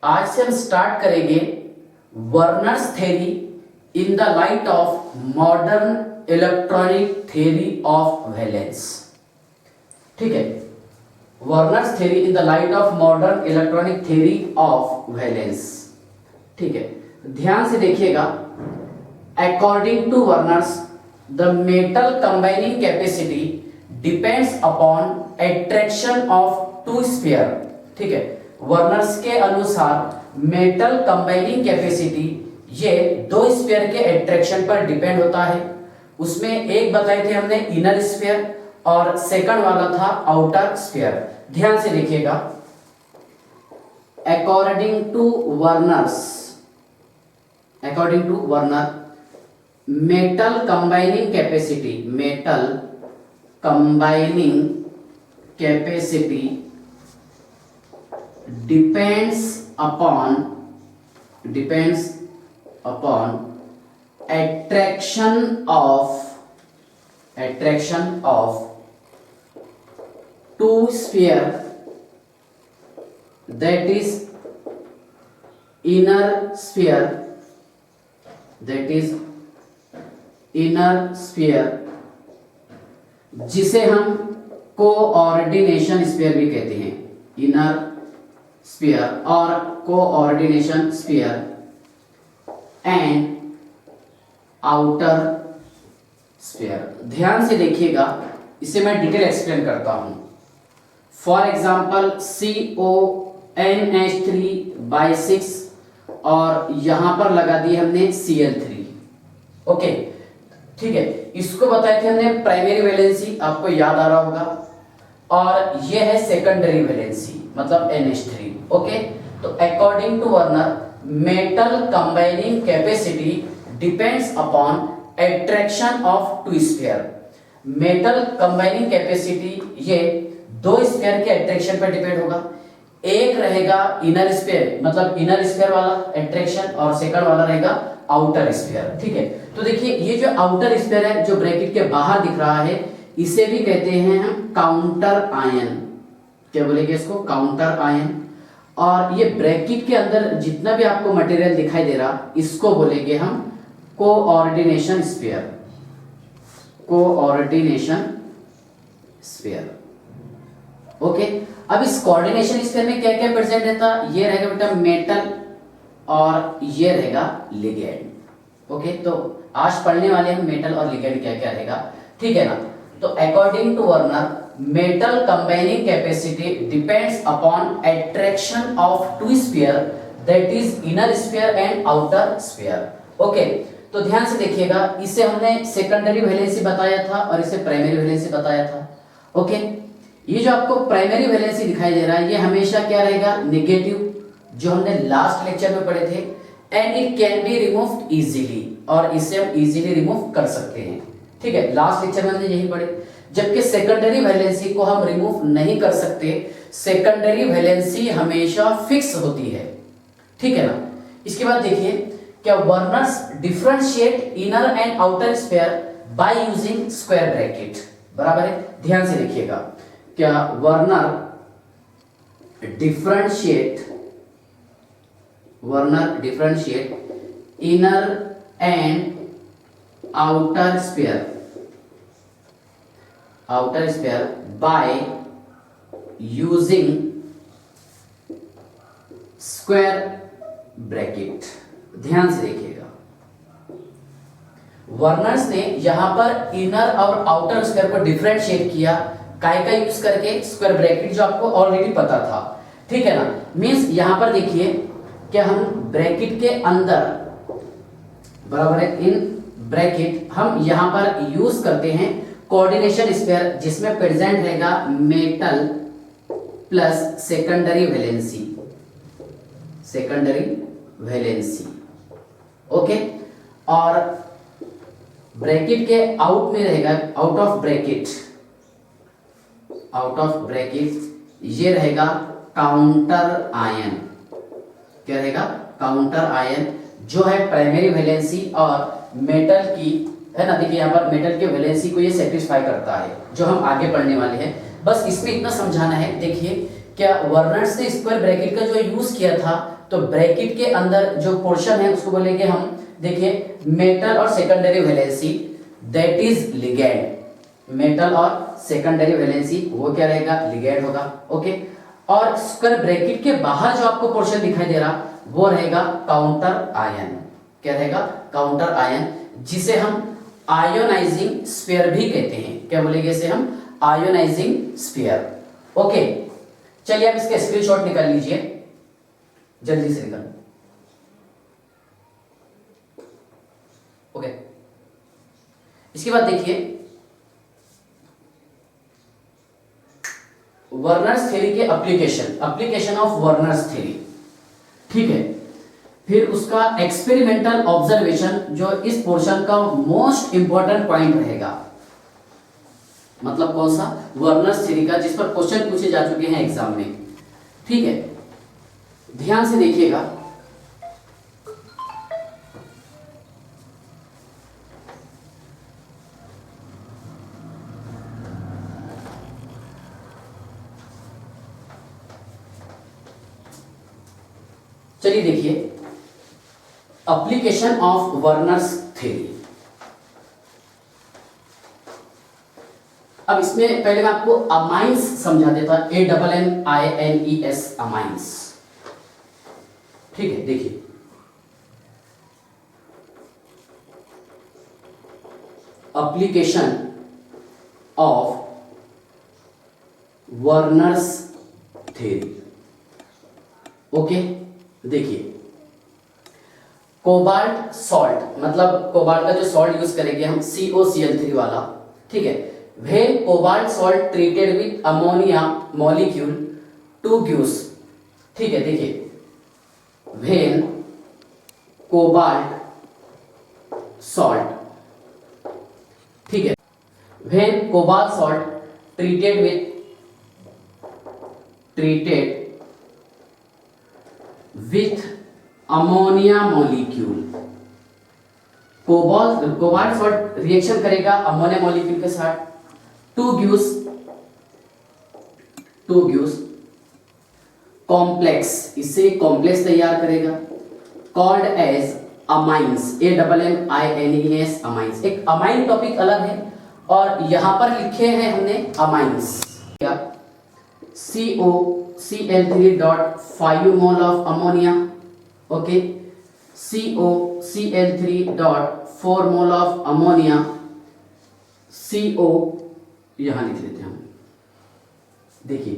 आज से हम स्टार्ट करेंगे Werner's theory in the light of modern electronic theory of valence. ठीक है, Werner's theory in the light of modern electronic theory of valence. ठीक है, ध्यान से देखिएगा। According to Werner's the metal combining capacity depends upon attraction of two sphere. ठीक है, Werner's के अनुसार मेटल कंबाइनिंग कैपेसिटी ये दो स्फीयर के अट्रैक्शन पर डिपेंड होता है। उसमें एक बताए थे हमने इनर स्फीयर और सेकंड वाला था आउटर स्फीयर। ध्यान से देखिएगा। According to Werner metal combining capacity depends upon attraction of two sphere, that is inner sphere जिसे हम कोऑर्डिनेशन स्फीयर भी कहते हैं। इनर स्फीयर और coordination sphere and outer sphere. ध्यान से देखिएगा, इसे मैं डिटेल एक्सप्लेन करता हूं। फॉर एग्जांपल CONH3/6 और यहां पर लगा दिए हमने Cl3। ओके, ठीक है, इसको बताए थे हमने प्राइमरी वैलेंसी, आपको याद आ रहा होगा, और यह है सेकेंडरी वैलेंसी मतलब NH3। ओके, तो according to Werner metal combining capacity depends upon attraction of two sphere. Metal combining capacity ये दो स्फीयर के अट्रैक्शन पर डिपेंड होगा। एक रहेगा इनर स्फीयर मतलब इनर स्फीयर वाला अट्रैक्शन और सेकंड वाला रहेगा आउटर स्फीयर। ठीक है, तो देखिए ये जो आउटर स्फीयर है जो ब्रैकेट के बाहर दिख रहा है, इसे भी कहते हैं हम काउंटर आयन। क्या बोलेंगे इसको? Counter ion. और ये ब्रैकेट के अंदर जितना भी आपको मटेरियल दिखाई दे रहा, इसको बोलेंगे हम कोऑर्डिनेशन स्फीयर। ओके, अब इस कोऑर्डिनेशन स्फीयर में क्या क्या प्रेजेंट रहता? ये रहेगा बेटा मेटल और ये रहेगा लिगेंड। ओके, तो आज पढ़ने वाले हम मेटल और लिगेंड क्या क्या रहेगा। ठीक है ना? तो according to Werner metal combining capacity depends upon attraction of two sphere, that is inner sphere and outer sphere. Okay, तो ध्यान से देखिएगा, इसे हमने सेकेंडरी वैलेंसी बताया था और इसे प्राइमरी वैलेंसी बताया था। ओके, ये जो आपको प्राइमरी वैलेंसी दिखाई दे रहा है ये हमेशा क्या रहेगा? नेगेटिव, जो हमने लास्ट लेक्चर में पढ़े थे। And it can be removed easily, और इसे हम इजीली रिमूव कर सकते हैं। ठीक है, लास्ट लेक्चर में हमने यही पढ़े। जबकि सेकेंडरी वैलेंसी को हम रिमूव नहीं कर सकते, सेकेंडरी वैलेंसी हमेशा फिक्स होती है। ठीक है ना? इसके बाद देखिए, क्या Werner's differentiate inner and outer sphere by using square bracket. बराबर है? ध्यान से देखिएगा, क्या Werner differentiate inner and outer sphere by using square bracket। ध्यान से देखिएगा, वर्नर्स ने यहां पर इनर और आउटर स्फीयर को डिफरेंशिएट किया काय का यूज करके? स्क्वायर ब्रैकेट, जो आपको ऑलरेडी पता था। ठीक है ना? मींस यहां पर देखिए कि हम ब्रैकेट के अंदर, बराबर है, इन ब्रैकेट हम यहां पर यूज करते हैं कोऑर्डिनेशन स्फीयर, जिसमें प्रेजेंट रहेगा metal plus secondary valency. Okay, और ब्रैकेट के आउट में रहेगा, आउट ऑफ ब्रैकेट ये रहेगा काउंटर आयन। क्या रहेगा? काउंटर आयन, जो है प्राइमरी वैलेंसी और मेटल की, है ना? देखिए यहाँ पर मेटल के वैलेंसी को ये सेटिस्फाई करता है, जो हम आगे पढ़ने वाले हैं। बस इसमें इतना समझाना है। देखिए क्या वर्नर्स ने स्क्वायर ब्रैकेट का जो यूज किया था तो ब्रैकेट के अंदर जो पोर्शन है उसको बोलेंगे हम, देखिए मेटल और secondary valency that is ligand. Metal और सेकेंडरी वैलेंसी वो क्या रहेगा, लिगैंड होगा। ओके, और स्क्वायर ब्रैकेट के बाहर जो आपको पोर्शन दिखाई दे रहा वो रहेगा काउंटर आयन। क्या रहेगा, काउंटर आयन, जिसे हम आयोनाइजिंग स्फीयर भी कहते हैं। क्या बोलेंगे इसे हम, आयोनाइजिंग स्फीयर। ओके, चलिए आप इसके स्क्रीनशॉट निकाल लीजिए, जल्दी से निकाल। ओके, इसके बाद देखिए वर्नर्स थ्योरी के एप्लीकेशन ऑफ वर्नर्स थ्योरी, ठीक है। फिर उसका एक्सपेरिमेंटल ऑब्जर्वेशन, जो इस पोर्शन का मोस्ट इंपॉर्टेंट पॉइंट रहेगा। मतलब कौन सा, वर्नर्स थ्योरी का, जिस पर क्वेश्चन पूछे जा चुके हैं एग्जाम में, ठीक है। ध्यान से देखिएगा, चलिए देखिए एप्लीकेशन ऑफ वर्नर्स थ्योरी। अब इसमें पहले मैं आपको अमाइंस समझा देता, AMMINES अमाइंस, ठीक है। देखिए application of Werner's theory. Okay, देखिए कोबाल्ट सॉल्ट, मतलब कोबाल्ट का जो सॉल्ट यूज करेंगे हम COCl3 वाला, ठीक है। When cobalt salt treated with ammonia molecule to gives, ठीक है। देखिए व्हेन कोबाल्ट सॉल्ट, ठीक है, when cobalt salt treated with ammonia molecule, cobalt salt reaction करेगा अमोनिया मॉलिक्यूल के साथ, टू गिव्स कॉम्प्लेक्स, इससे कॉम्प्लेक्स तैयार करेगा, called as amines, AMMINES amines. एक अमाइन टॉपिक अलग है, और यहां पर लिखे हैं हमने अमाइंस, क्या, COCl3.5 mole of ammonia, okay, COCl3.4 mole of ammonia, CO यहां लिख लेते हैं हम, देखिए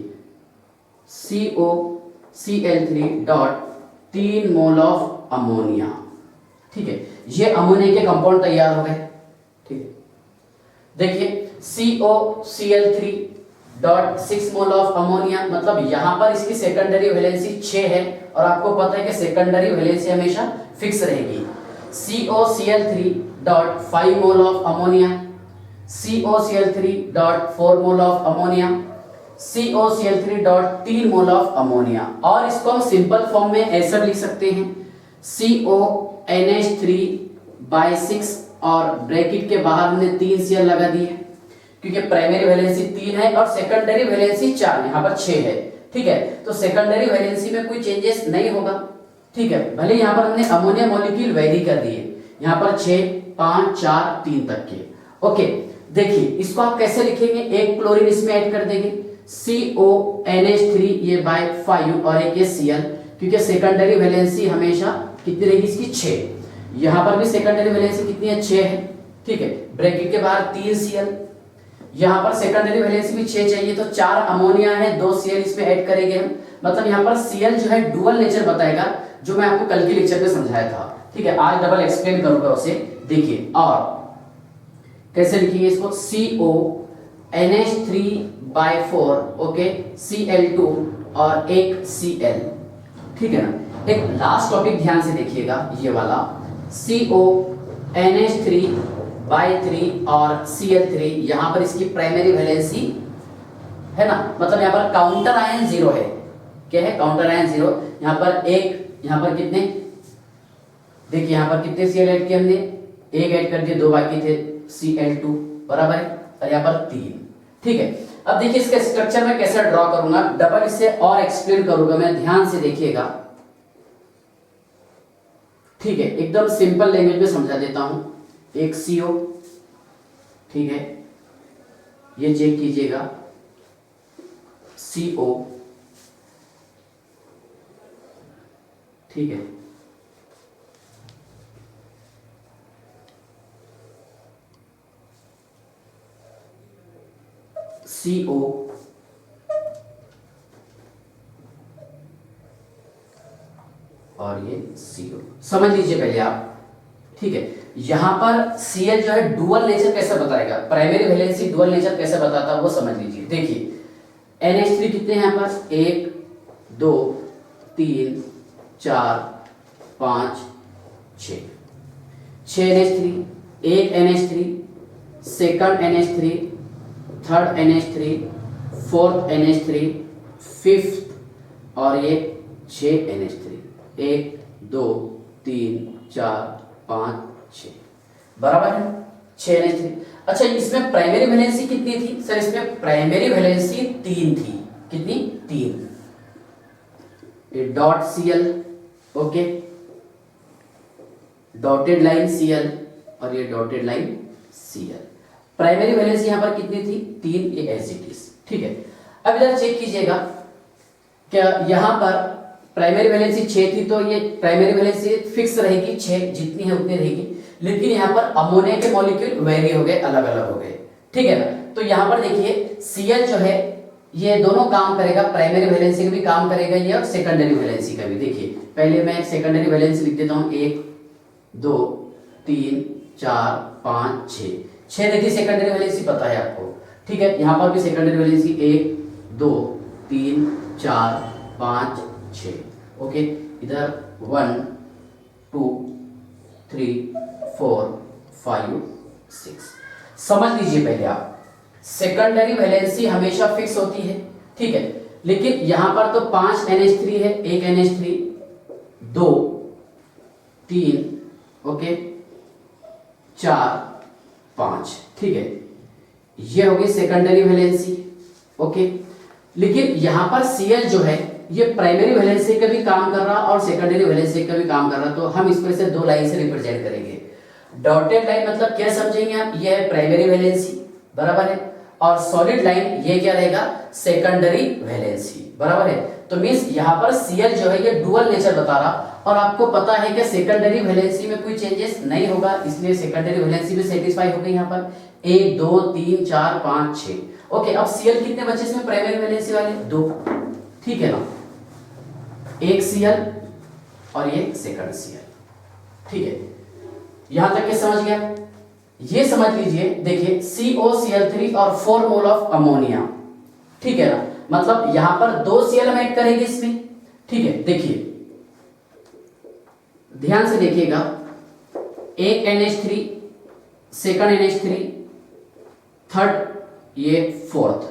COCl3.3 मोल ऑफ अमोनिया, ठीक है। ये अमोनिया के कंपाउंड तैयार हो गए, ठीक है। देखिए COCl3.6 मोल ऑफ अमोनिया, मतलब यहां पर इसकी सेकेंडरी वैलेंसी 6 है, और आपको पता है कि सेकेंडरी वैलेंसी हमेशा फिक्स रहेगी। COCl3.5 mole of ammonia, COCl3.4 mole of ammonia, COCl3.3 mole of ammonia. और इसको हम सिंपल फॉर्म में ऐसा लिख सकते हैं CONH3/6, और ब्रैकेट के बाहर हमने 3 Cl लगा दिए, क्योंकि प्राइमरी वैलेंसी 3 है और सेकेंडरी वैलेंसी 4, यहाँ पर 6 है, ठीक है। तो सेकेंडरी वैलेंसी में कोई चेंजेस नहीं होगा, ठीक है। भले यहाँ पर हमने अमोनिया मॉलिक्यूल वेरी कर दिए, यहाँ पर 6, 5, 4, 3 तक के। ओके, देखिए इसको आप कैसे लिखेंगे, एक क्लोरीन इसमें ऐड कर देंगे, CONH3 ये बाय 5 और एक ये Cl, क्योंकि सेकेंडरी वैलेंसी हमेशा कितनी रहेगी इसकी 6। यहाँ पर भी सेकेंडरी वैलेंसी कितनी है, 6 है, ठीक है। ब्रैकेट के बाहर 3 Cl, यहाँ पर सेकेंडरी वैलेंसी भी 6 चाहिए, तो 4 अमोनिया है, 2 Cl इसमें ऐड करेंगे हम। मतलब यहाँ पर Cl जो है डुअल नेचर बताएगा, जो मैं आपको कल के लेक्चर में समझाया था, ठीक है। आज डबल एक्सप्लेन करूंगा उसे, देखिए। और कैसे लिखेंगे इसको, CONH3/4, ओके, Cl2 और एक Cl, ठीक है ना। एक लास्ट टॉपिक ध्यान से देखिएगा, ये वाला CONH3/3 और Cl3, यहां पर इसकी प्राइमरी वैलेंसी है ना, मतलब यहां पर काउंटर आयन 0 है। क्या है, काउंटर आयन 0। यहां पर एक, यहां पर कितने, देखिए यहां पर कितने Cl ऐड किए हमने, एक ऐड कर दिए, 2 बाकी थे, Cl2 बराबर है, और यहाँ पर 3, ठीक है। अब देखिए इसका स्ट्रक्चर मैं कैसे ड्रॉ करूंगा, डबल इसे और एक्सप्लेन करूंगा मैं, ध्यान से देखिएगा। ठीक है, एकदम सिंपल लैंग्वेज में समझा देता हूं। एक CO, ठीक है, ये चेक कीजिएगा, CO, ठीक है, CO और ये CO समझ लीजिए पहले आप। ठीक है, यहां पर Cl जो है डुअल नेचर कैसे बताएगा, प्राइमरी वैलेंसी डुअल नेचर कैसे बताता है वो समझ लीजिए। देखिए NH3 कितने हैं यहाँ पर, 1 2 3 4 5 6 NH3, एक NH3, second NH3, third NH3, fourth NH3, fifth और ये 6 NH3, 1 2 3 4 5 6, बराबर है 6 NH3। अच्छा, इसमें प्राइमरी वैलेंसी कितनी थी सर, इसमें प्राइमरी वैलेंसी 3 थी, कितनी, 3। ये dot Cl, okay, dotted line Cl और ये dotted line Cl। Primary valency यहां पर कितनी थी, 3, ये एज इट इज। ठीक है, अब इधर चेक कीजिएगा, क्या यहां पर प्राइमरी वैलेंसी 6 थी तो ये प्राइमरी वैलेंसी फिक्स रहेगी 6, जितनी है उतनी रहेगी। लेकिन यहाँ पर अमोनिया के मॉलिक्यूल वेरी हो गए, अलग अलग हो गए। ठीक है ना, तो यहाँ पर देखिए Cl जो है ये दोनों काम करेगा, प्राइमरी वैलेंसी का भी काम करेगा ये और सेकेंडरी वैलेंसी का भी। देखिए पहले मैं सेकेंडरी वैलेंसी लिख देता हूँ, 1 2 3 4 5 6 देखिए सेकेंडरी वैलेंसी पता है आपको। ठीक है, यहाँ पर भी सेकेंडरी वैलेंसी 1 2 3 4 5 6, ओके, इधर 1 2 3 4 5 6। समझ लीजिए पहले आप, सेकेंडरी वैलेंसी हमेशा फिक्स होती है। ठीक है, लेकिन यहां पर तो 5 NH3 है, एक NH3, 2 3, ओके, 4 5। ठीक है, ये होगी सेकेंडरी वैलेंसी, ओके। लेकिन यहां पर Cl जो है ये प्राइमरी वैलेंसी का भी काम कर रहा और सेकेंडरी वैलेंसी का भी काम कर रहा, तो हम इसको इसे 2 लाइन से रिप्रेजेंट करेंगे। डॉटेड लाइन मतलब क्या समझेंगे आप, ये है प्राइमरी वैलेंसी, बराबर है, और सॉलिड लाइन ये क्या रहेगा, सेकेंडरी वैलेंसी, बराबर है। तो मींस यहाँ पर Cl जो है ये डुअल नेचर बता रहा, और आपको पता है कि सेकेंडरी वैलेंसी में कोई चेंजेस नहीं होगा, इसलिए सेकेंडरी वैलेंसी भी सेटिस्फाई हो गई। यहाँ पर 1 2 3 4 5 6, ओके। अब Cl कितने बचे इसमें प्राइमरी वैलेंसी वाले, 2, ठीक है ना, एक Cl और ये सेकंड Cl। ठीक है, यहां तक के समझ गया। ये समझ लीजिए, देखिए COCl3 और 4 मोल ऑफ अमोनिया, ठीक है ना, मतलब यहां पर 2 Cl हम ऐड करेंगे इसमें। ठीक है, देखिए ध्यान से देखिएगा, एक NH3, सेकंड NH3, थर्ड ये फोर्थ,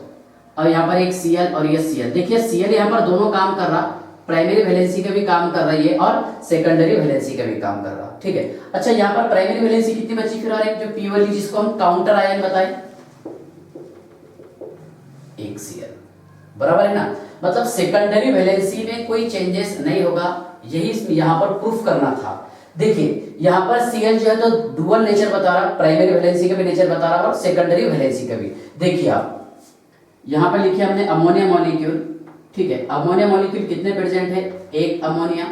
और यहां पर एक Cl और ये Cl। देखिए Cl यहां पर दोनों काम कर रहा, प्राइमरी वैलेंसी का भी काम कर रहा है ये, और सेकेंडरी वैलेंसी का भी काम कर रहा। ठीक है, अच्छा यहाँ पर प्राइमरी वैलेंसी कितनी बची फिर, और एक जो P वाली जिसको हम काउंटर आयन बताएं, एक Cl, बराबर है ना। मतलब सेकेंडरी वैलेंसी में कोई चेंजेस नहीं होगा, यही यहाँ पर प्रूफ करना था। देखिए यहाँ पर Cl जो है तो डुअल नेचर बता रहा, प्राइमरी वैलेंसी का भी नेचर बता रहा और सेकेंडरी वैलेंसी का भी। देखिए आप यहाँ पर लिखे हमने अमोनिया मॉलिक्यूल, ठीक है, अमोनिया मॉलिक्यूल कितने प्रेजेंट है, एक ammonia,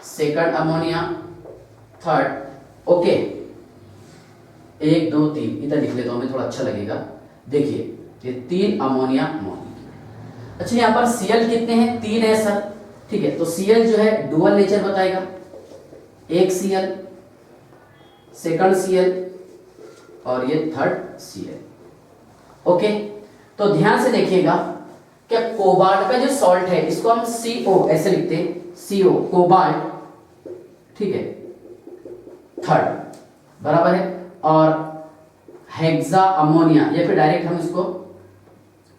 second ammonia, third, okay, 1 2 3, इधर लिख लेता हूं मैं, थोड़ा अच्छा लगेगा। देखिए ये 3 अमोनिया मॉलिक्यूल। अच्छा यहाँ पर Cl कितने हैं, 3 है सर। ठीक है, तो Cl जो है डुअल नेचर बताएगा, एक Cl, सेकंड Cl और ये थर्ड Cl, ओके। तो ध्यान से देखिएगा, क्या कोबाल्ट का जो सॉल्ट है इसको हम CO ऐसे लिखते हैं, CO कोबाल्ट, ठीक है, थर्ड, बराबर है, और हेक्सा अमोनिया, या फिर डायरेक्ट हम इसको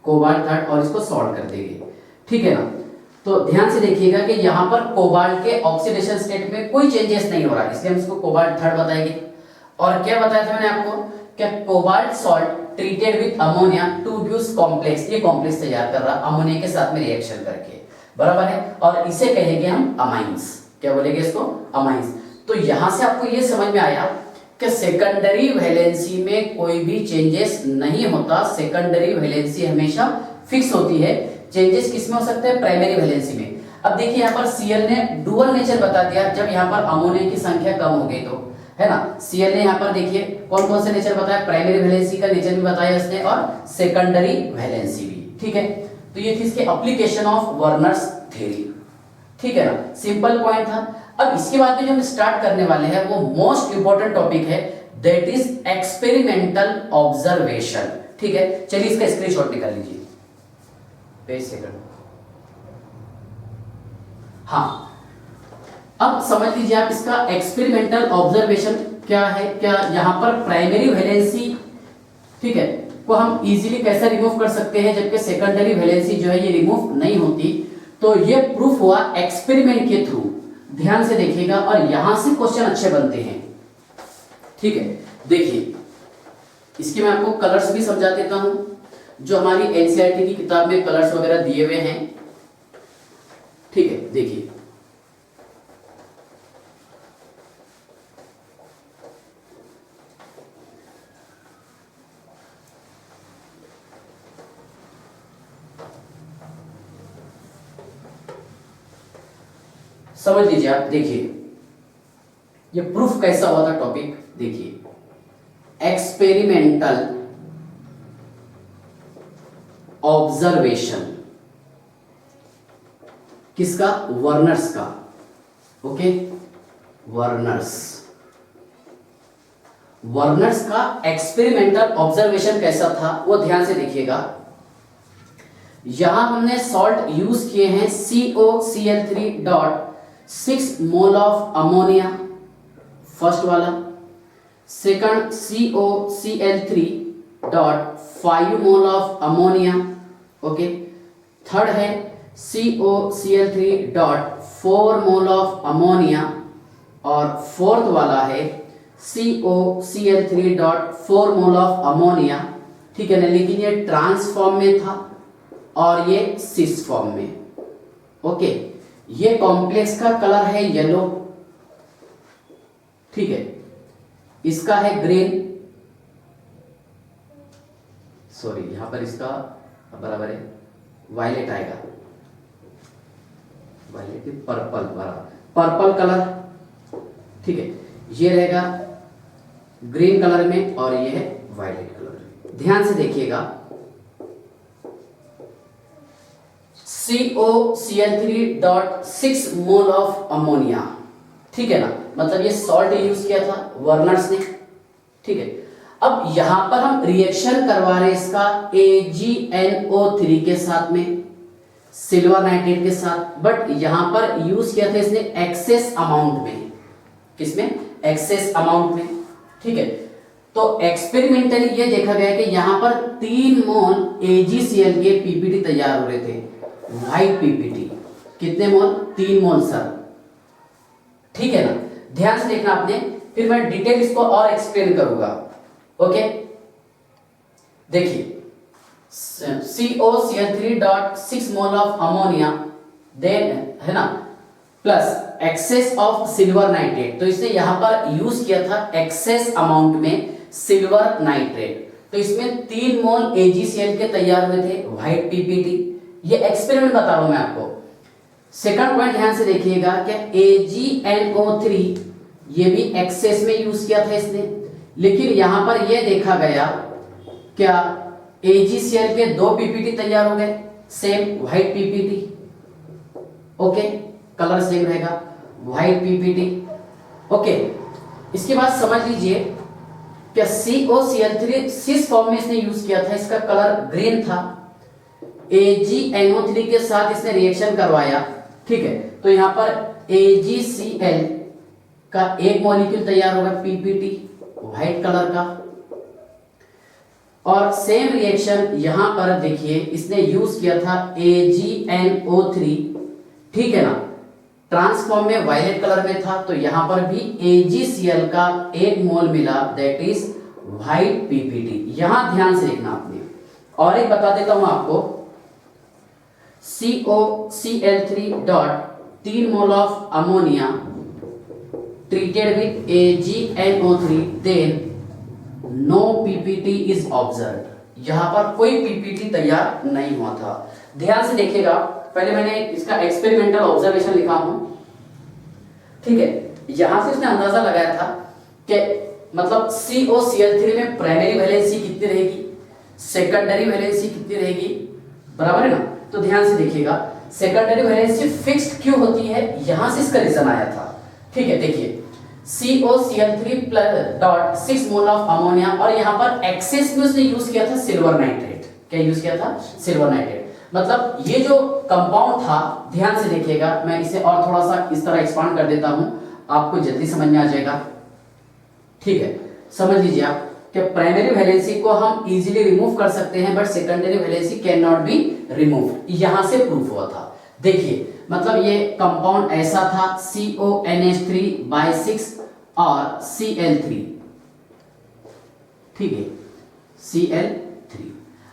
कोबाल्ट थर्ड और इसको सॉल्ट कर देंगे। ठीक है ना, तो ध्यान से देखिएगा कि यहां पर कोबाल्ट के ऑक्सीडेशन स्टेट में कोई चेंजेस नहीं हो रहा, इसलिए हम इसको कोबाल्ट थर्ड बताएंगे। और क्या बताया था मैंने आपको, क्या cobalt salt treated with ammonia to produce complex, ये कॉम्प्लेक्स तैयार कर रहा अमोनिया के साथ में रिएक्शन करके, बराबर है, और इसे कहेंगे हम अमाइंस। क्या बोलेंगे इसको, अमाइंस। तो यहां से आपको ये समझ में आया कि सेकेंडरी वैलेंसी में कोई भी चेंजेस नहीं होता, सेकेंडरी वैलेंसी हमेशा फिक्स होती है। चेंजेस किस में हो सकते हैं? प्राइमरी वैलेंसी में। अब देखिए यहाँ पर Cl ने डुअल नेचर बता दिया, जब यहाँ पर अमोनिया की संख्या कम हो गई तो, है ना। Cl ने यहाँ पर देखिए कौन कौन से नेचर बताया, प्राइमरी वैलेंसी का नेचर भी बताया इसने और सेकेंडरी वैलेंसी भी, ठीक है। तो ये थी इसके एप्लीकेशन ऑफ वर्नर्स थ्योरी, ठीक है ना, सिंपल पॉइंट था। अब इसके बाद में जो हम स्टार्ट करने वाले हैं वो मोस्ट इंपॉर्टेंट टॉपिक है, दैट इज एक्सपेरिमेंटल ऑब्जर्वेशन, ठीक है। चलिए इसका स्क्रीनशॉट निकाल लीजिए, पेज सेकंड। हाँ, अब समझ लीजिए आप इसका एक्सपेरिमेंटल ऑब्जर्वेशन क्या है। क्या यहाँ पर प्राइमरी वैलेंसी, ठीक है, को हम इजीली कैसे रिमूव कर सकते हैं, जबकि सेकेंडरी वैलेंसी जो है ये रिमूव नहीं होती। तो ये प्रूफ हुआ एक्सपेरिमेंट के थ्रू, ध्यान से देखिएगा, और यहां से क्वेश्चन अच्छे बनते हैं, ठीक है। देखिए इसके मैं आपको कलर्स भी समझा देता हूं, जो हमारी एनसीईआरटी की किताब में कलर्स वगैरह दिए हुए हैं, ठीक है। देखिए समझ लीजिए आप, देखिए ये प्रूफ कैसा हुआ था टॉपिक। देखिए एक्सपेरिमेंटल ऑब्जर्वेशन किसका? वर्नर्स का, ओके। वर्नर्स का एक्सपेरिमेंटल ऑब्जर्वेशन कैसा था वो ध्यान से देखिएगा। यहां हमने सॉल्ट यूज किए हैं COCl3.6 mole of ammonia, first वाला। Second COCl3.5 mole of ammonia, okay. Third है COCl3.4 मोल ऑफ अमोनिया, और फोर्थ वाला है COCl3.4 मोल ऑफ अमोनिया, ठीक है ना। लेकिन ये ट्रांस फॉर्म में था और ये सिस फॉर्म में, ओके। ये कॉम्प्लेक्स का कलर है येलो, ठीक है। इसका है ग्रीन, सॉरी यहां पर इसका बराबर है वायलेट आएगा, वायलेट पर्पल, बराबर पर्पल कलर, ठीक है। ये रहेगा ग्रीन कलर में और ये है वायलेट कलर। ध्यान से देखिएगा, COCl3.6 मोल ऑफ अमोनिया, ठीक है ना, मतलब ये सॉल्ट यूज किया था वर्नर्स ने, ठीक है। अब यहां पर हम रिएक्शन करवा रहे हैं इसका AgNO3 के साथ में, सिल्वर नाइट्रेट के साथ, बट यहां पर यूज किया था इसने एक्सेस अमाउंट में, किसमें? एक्सेस अमाउंट में, ठीक है। तो एक्सपेरिमेंटली ये देखा गया कि यहां पर 3 मोल AgCl के पीपीटी तैयार हो रहे थे, व्हाइट पीपीटी। कितने मोल? 3 मोल सर, ठीक है ना। ध्यान से देखना आपने, फिर मैं डिटेल इसको और एक्सप्लेन करूंगा, ओके। देखिए COCl3.6 mole of ammonia, then है ना, plus excess of silver nitrate. तो इसने यहां पर यूज किया था एक्सेस अमाउंट में सिल्वर नाइट्रेट। तो इसमें 3 मोल AgCl के तैयार हुए थे, व्हाइट पीपीटी। ये एक्सपेरिमेंट बता रहा हूं मैं आपको। सेकंड पॉइंट ध्यान से देखिएगा कि AgNO3 ये भी एक्सेस में यूज किया था इसने, लेकिन यहां पर यह देखा गया क्या AgCl के 2 पीपीटी तैयार हो गए, same white PPT, okay, colour same रहेगा, व्हाइट पीपीटी, ओके। इसके बाद समझ लीजिए कि COCl3 सिस फॉर्म में इसने यूज किया था, इसका कलर ग्रीन था। AgNO3 के साथ इसने रिएक्शन करवाया, ठीक है। तो यहां पर AgCl का एक मॉलिक्यूल तैयार होगा पीपीटी, व्हाइट कलर का, और सेम रिएक्शन यहां पर देखिए इसने यूज किया था AgNO3, ठीक है ना, ट्रांसफॉर्म में वायलेट कलर में था। तो यहां पर भी AgCl का एक मोल मिला, दैट इज व्हाइट पीपीटी। यहां ध्यान से देखना आपने, और एक बता देता हूं आपको, COCl3.3 mole of ammonia, treated with AgNO3 then no PPT is observed। यहां पर कोई पीपीटी तैयार नहीं हुआ था। ध्यान से देखिएगा, पहले मैंने इसका एक्सपेरिमेंटल ऑब्जर्वेशन लिखा हूं, ठीक है। यहां से इसने अंदाजा लगाया था कि मतलब COCl3 में प्राइमरी वैलेंसी कितनी रहेगी, सेकेंडरी वैलेंसी कितनी रहेगी, बराबर है ना। तो ध्यान से देखिएगा, सेकेंडरी वैलेंसी फिक्स्ड क्यों होती है, यहां से इसका रीजन आया था, ठीक है। देखिए COCl3.6 मोल ऑफ अमोनिया, और यहाँ पर एक्सेस में उसने यूज किया था सिल्वर नाइट्रेट। क्या यूज किया था, सिल्वर नाइट्रेट। मतलब ये जो कंपाउंड था, ध्यान से देखिएगा, मैं इसे और थोड़ा सा इस तरह एक्सपांड कर देता हूं, आपको जल्दी समझ में आ जाएगा, ठीक है। समझ लीजिए आप कि प्राइमरी वैलेंसी को हम इजीली रिमूव कर सकते हैं, but secondary valency can not be remove, यहां से प्रूफ हुआ था। देखिए मतलब ये कंपाउंड ऐसा था CONH3/6 और Cl3, ठीक है, Cl3।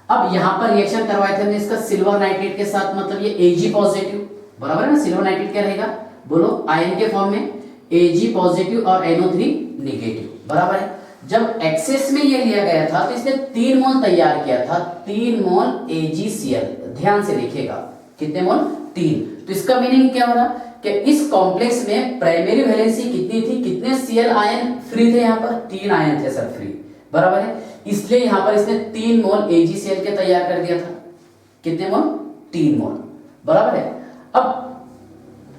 अब यहां पर रिएक्शन करवाए थे हमने इसका सिल्वर नाइट्रेट के साथ, मतलब ये Ag पॉजिटिव, बराबर है ना। सिल्वर नाइट्रेट क्या रहेगा, बोलो, आयन के फॉर्म में Ag पॉजिटिव और NO3 नेगेटिव, बराबर है। जब एक्सेस में ये लिया गया था तो इसने 3 मोल तैयार किया था, 3 मोल AgCl। ध्यान से देखिएगा, कितने मोल, 3। तो इसका मीनिंग क्या हो रहा कि इस कॉम्प्लेक्स में प्राइमरी वैलेंसी कितनी थी, कितने Cl आयन फ्री थे, यहाँ पर 3 आयन थे सर फ्री, बराबर है। इसलिए यहाँ पर इसने 3 मोल AgCl के तैयार कर दिया था। कितने मोल, 3 मोल, बराबर है। अब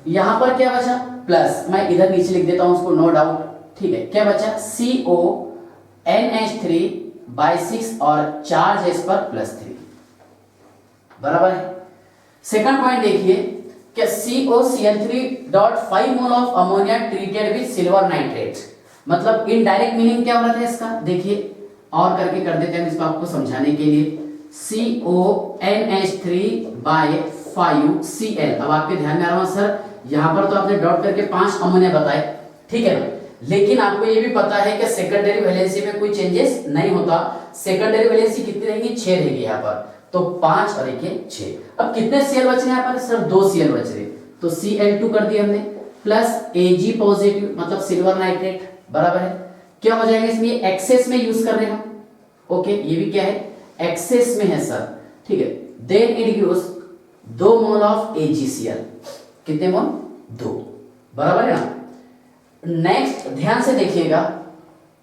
यहाँ पर क्या बचा, प्लस, मैं इधर नीचे लिख देता हूं उसको, नो डाउट, ठीक है। क्या बचा, CONH3/6 और चार्ज है इस पर +3, बराबर है। सेकंड पॉइंट देखिए कि COCl3.5 mole of ammonia treated with silver nitrate, मतलब इनडायरेक्ट मीनिंग क्या हो रहा था इसका, देखिए और करके कर देते हैं इसको आपको समझाने के लिए। CONH3/5Cl, अब आपके ध्यान में आ रहा है सर, यहां पर तो आपने डॉट करके 5 अमोनिया बताए, ठीक है ना, लेकिन आपको ये भी पता है कि सेकेंडरी वैलेंसी में कोई चेंजेस नहीं होता। सेकेंडरी वैलेंसी कितनी रहेगी, 6 रहेगी यहाँ पर, तो 5 और 1 6। अब कितने Cl बच रहे हैं यहाँ पर सर, 2 Cl बच रहे, तो Cl2 कर दिया हमने, प्लस Ag पॉजिटिव मतलब सिल्वर नाइट्रेट, बराबर है। क्या हो जाएगा इसमें, एक्सेस में यूज कर रहे हैं, ओके, ये भी क्या है, एक्सेस में है सर, ठीक है। Then it gives 2 mole of AgCl, कितने मोल, 2, बराबर है ना। नेक्स्ट ध्यान से देखिएगा,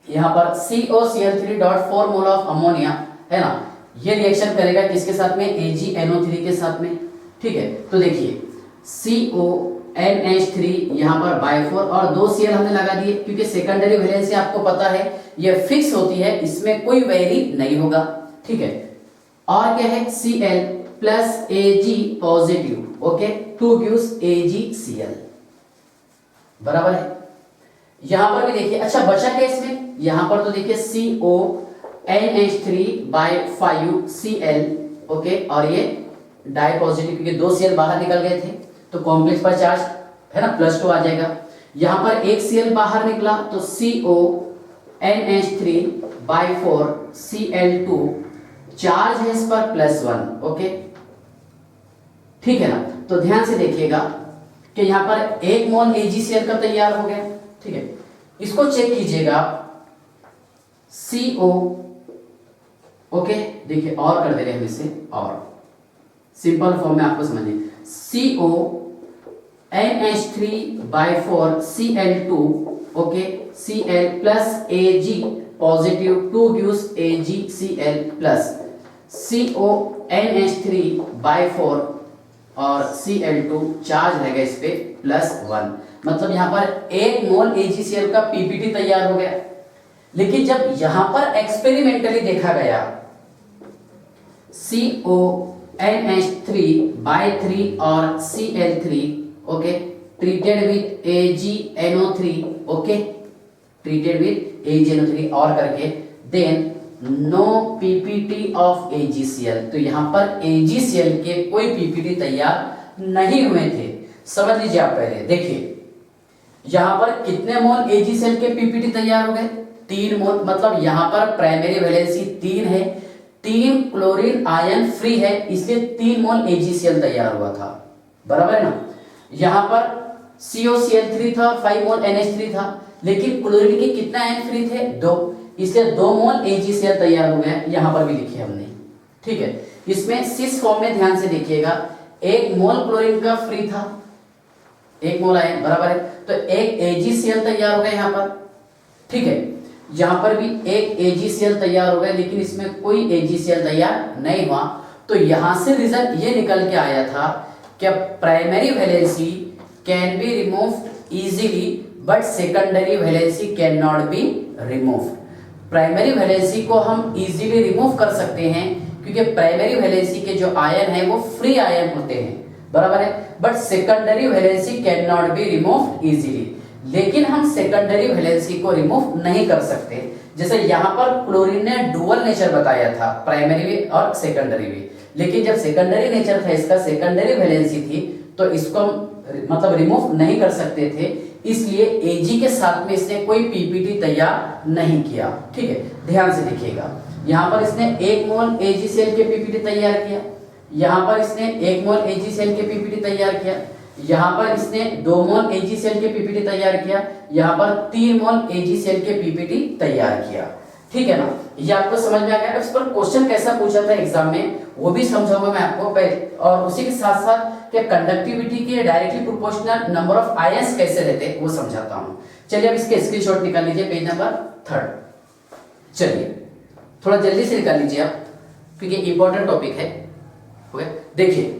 यहां पर COCl3.4 मोल ऑफ अमोनिया है ना, ये रिएक्शन करेगा किसके साथ में, AgNO3 के साथ में, ठीक है। तो देखिए CONH3 यहां पर बाय 4 और 2 Cl हमने लगा दिए, क्योंकि सेकेंडरी वैलेंसी आपको पता है ये फिक्स होती है, इसमें कोई वेरी नहीं होगा, ठीक है। और क्या है, Cl plus Ag positive, okay, 2 gives AgCl, बराबर है। यहां पर भी देखिए, अच्छा बचा क्या इसमें, यहां पर तो देखिए CONH3/5Cl, ओके, और ये डाई पॉजिटिव, क्योंकि 2 Cl बाहर निकल गए थे तो कॉम्प्लेक्स पर चार्ज है ना +2 आ जाएगा। यहां पर 1 Cl बाहर निकला तो CONH3/4Cl2, चार्ज है इस पर +1, ओके, ठीक है ना। तो ध्यान से देखिएगा कि यहां पर 1 मोल AgCl का तैयार हो गया, ठीक है। इसको चेक कीजिएगा CO, ओके, देखिए और कर दे रहे हैं हम इसे, और सिंपल फॉर्म में आपको समझिए, CONH3/4Cl2, okay, Cl plus Ag positive, 2 gives AgCl plus CONH3/4 और Cl2 चार्ज रहेगा इस पे +1, मतलब यहां पर 1 मोल AgCl का पीपीटी तैयार हो गया। लेकिन जब यहां पर एक्सपेरिमेंटली देखा गया CONH3/3 और Cl3, okay, treated with AgNO3, okay, treated with AgNO3 और करके, then no PPT of AgCl, तो यहां पर AgCl के कोई पीपीटी तैयार नहीं हुए थे। समझ लीजिए आप, पहले देखिए यहां पर कितने मोल AgCl के पीपीटी तैयार हो गए, 3 मोल, मतलब यहां पर प्राइमरी वैलेंसी 3 है, 3 क्लोरीन आयन फ्री है, इसलिए 3 मोल AgCl तैयार हुआ था, बराबर है ना। यहां पर COCl3 था, 5 मोल NH3 था, लेकिन क्लोरीन के कितना आयन फ्री थे? 2, इसलिए 2 मोल AgCl तैयार हो गया। यहाँ पर भी लिखे हमने, ठीक है। इसमें सिस फॉर्म में ध्यान से देखिएगा, 1 मोल क्लोरीन का फ्री था, 1 मोल आयन बराबर है, तो 1 AgCl तैयार हो गया यहाँ पर, ठीक है। यहाँ पर भी 1 AgCl तैयार हो गया, लेकिन इसमें कोई AgCl तैयार नहीं हुआ। तो यहाँ से रिजल्ट ये निकल के आया था कि primary valency can be removed easily but secondary valency can not be removed. Primary valency को हम इजीली रिमूव कर सकते हैं, क्योंकि प्राइमरी वैलेंसी के जो आयन है वो फ्री आयन होते हैं, बराबर है, but secondary valency can not be removed easily. लेकिन हम सेकेंडरी वैलेंसी को रिमूव नहीं कर सकते। जैसे यहाँ पर क्लोरीन ने डुअल नेचर बताया था, प्राइमरी भी और सेकेंडरी भी, लेकिन जब सेकेंडरी नेचर था इसका, सेकेंडरी वैलेंसी थी, तो इसको हम मतलब रिमूव नहीं कर सकते थे, इसलिए Ag के साथ में इसने कोई पीपीटी तैयार नहीं किया, ठीक है। ध्यान से देखिएगा, यहाँ पर इसने 1 मोल AgCl के पीपीटी तैयार किया, यहाँ पर इसने 1 मोल AgCl के पीपीटी तैयार किया, यहाँ पर इसने 2 मोल AgCl के पीपीटी तैयार किया, यहाँ पर 3 मोल AgCl के पीपीटी तैयार किया, ठीक है ना। ये आपको समझ में आ गया। इस पर क्वेश्चन कैसा पूछा था एग्जाम में वो भी समझाऊंगा मैं आपको पहले, और उसी के साथ साथ कि कंडक्टिविटी के directly proportional number of ions कैसे रहते हैं वो समझाता हूं। चलिए अब इसके स्क्रीनशॉट निकाल लीजिए, पेज नंबर 3। चलिए थोड़ा जल्दी से निकाल लीजिए आप, क्योंकि इंपॉर्टेंट टॉपिक है। ओके, देखिए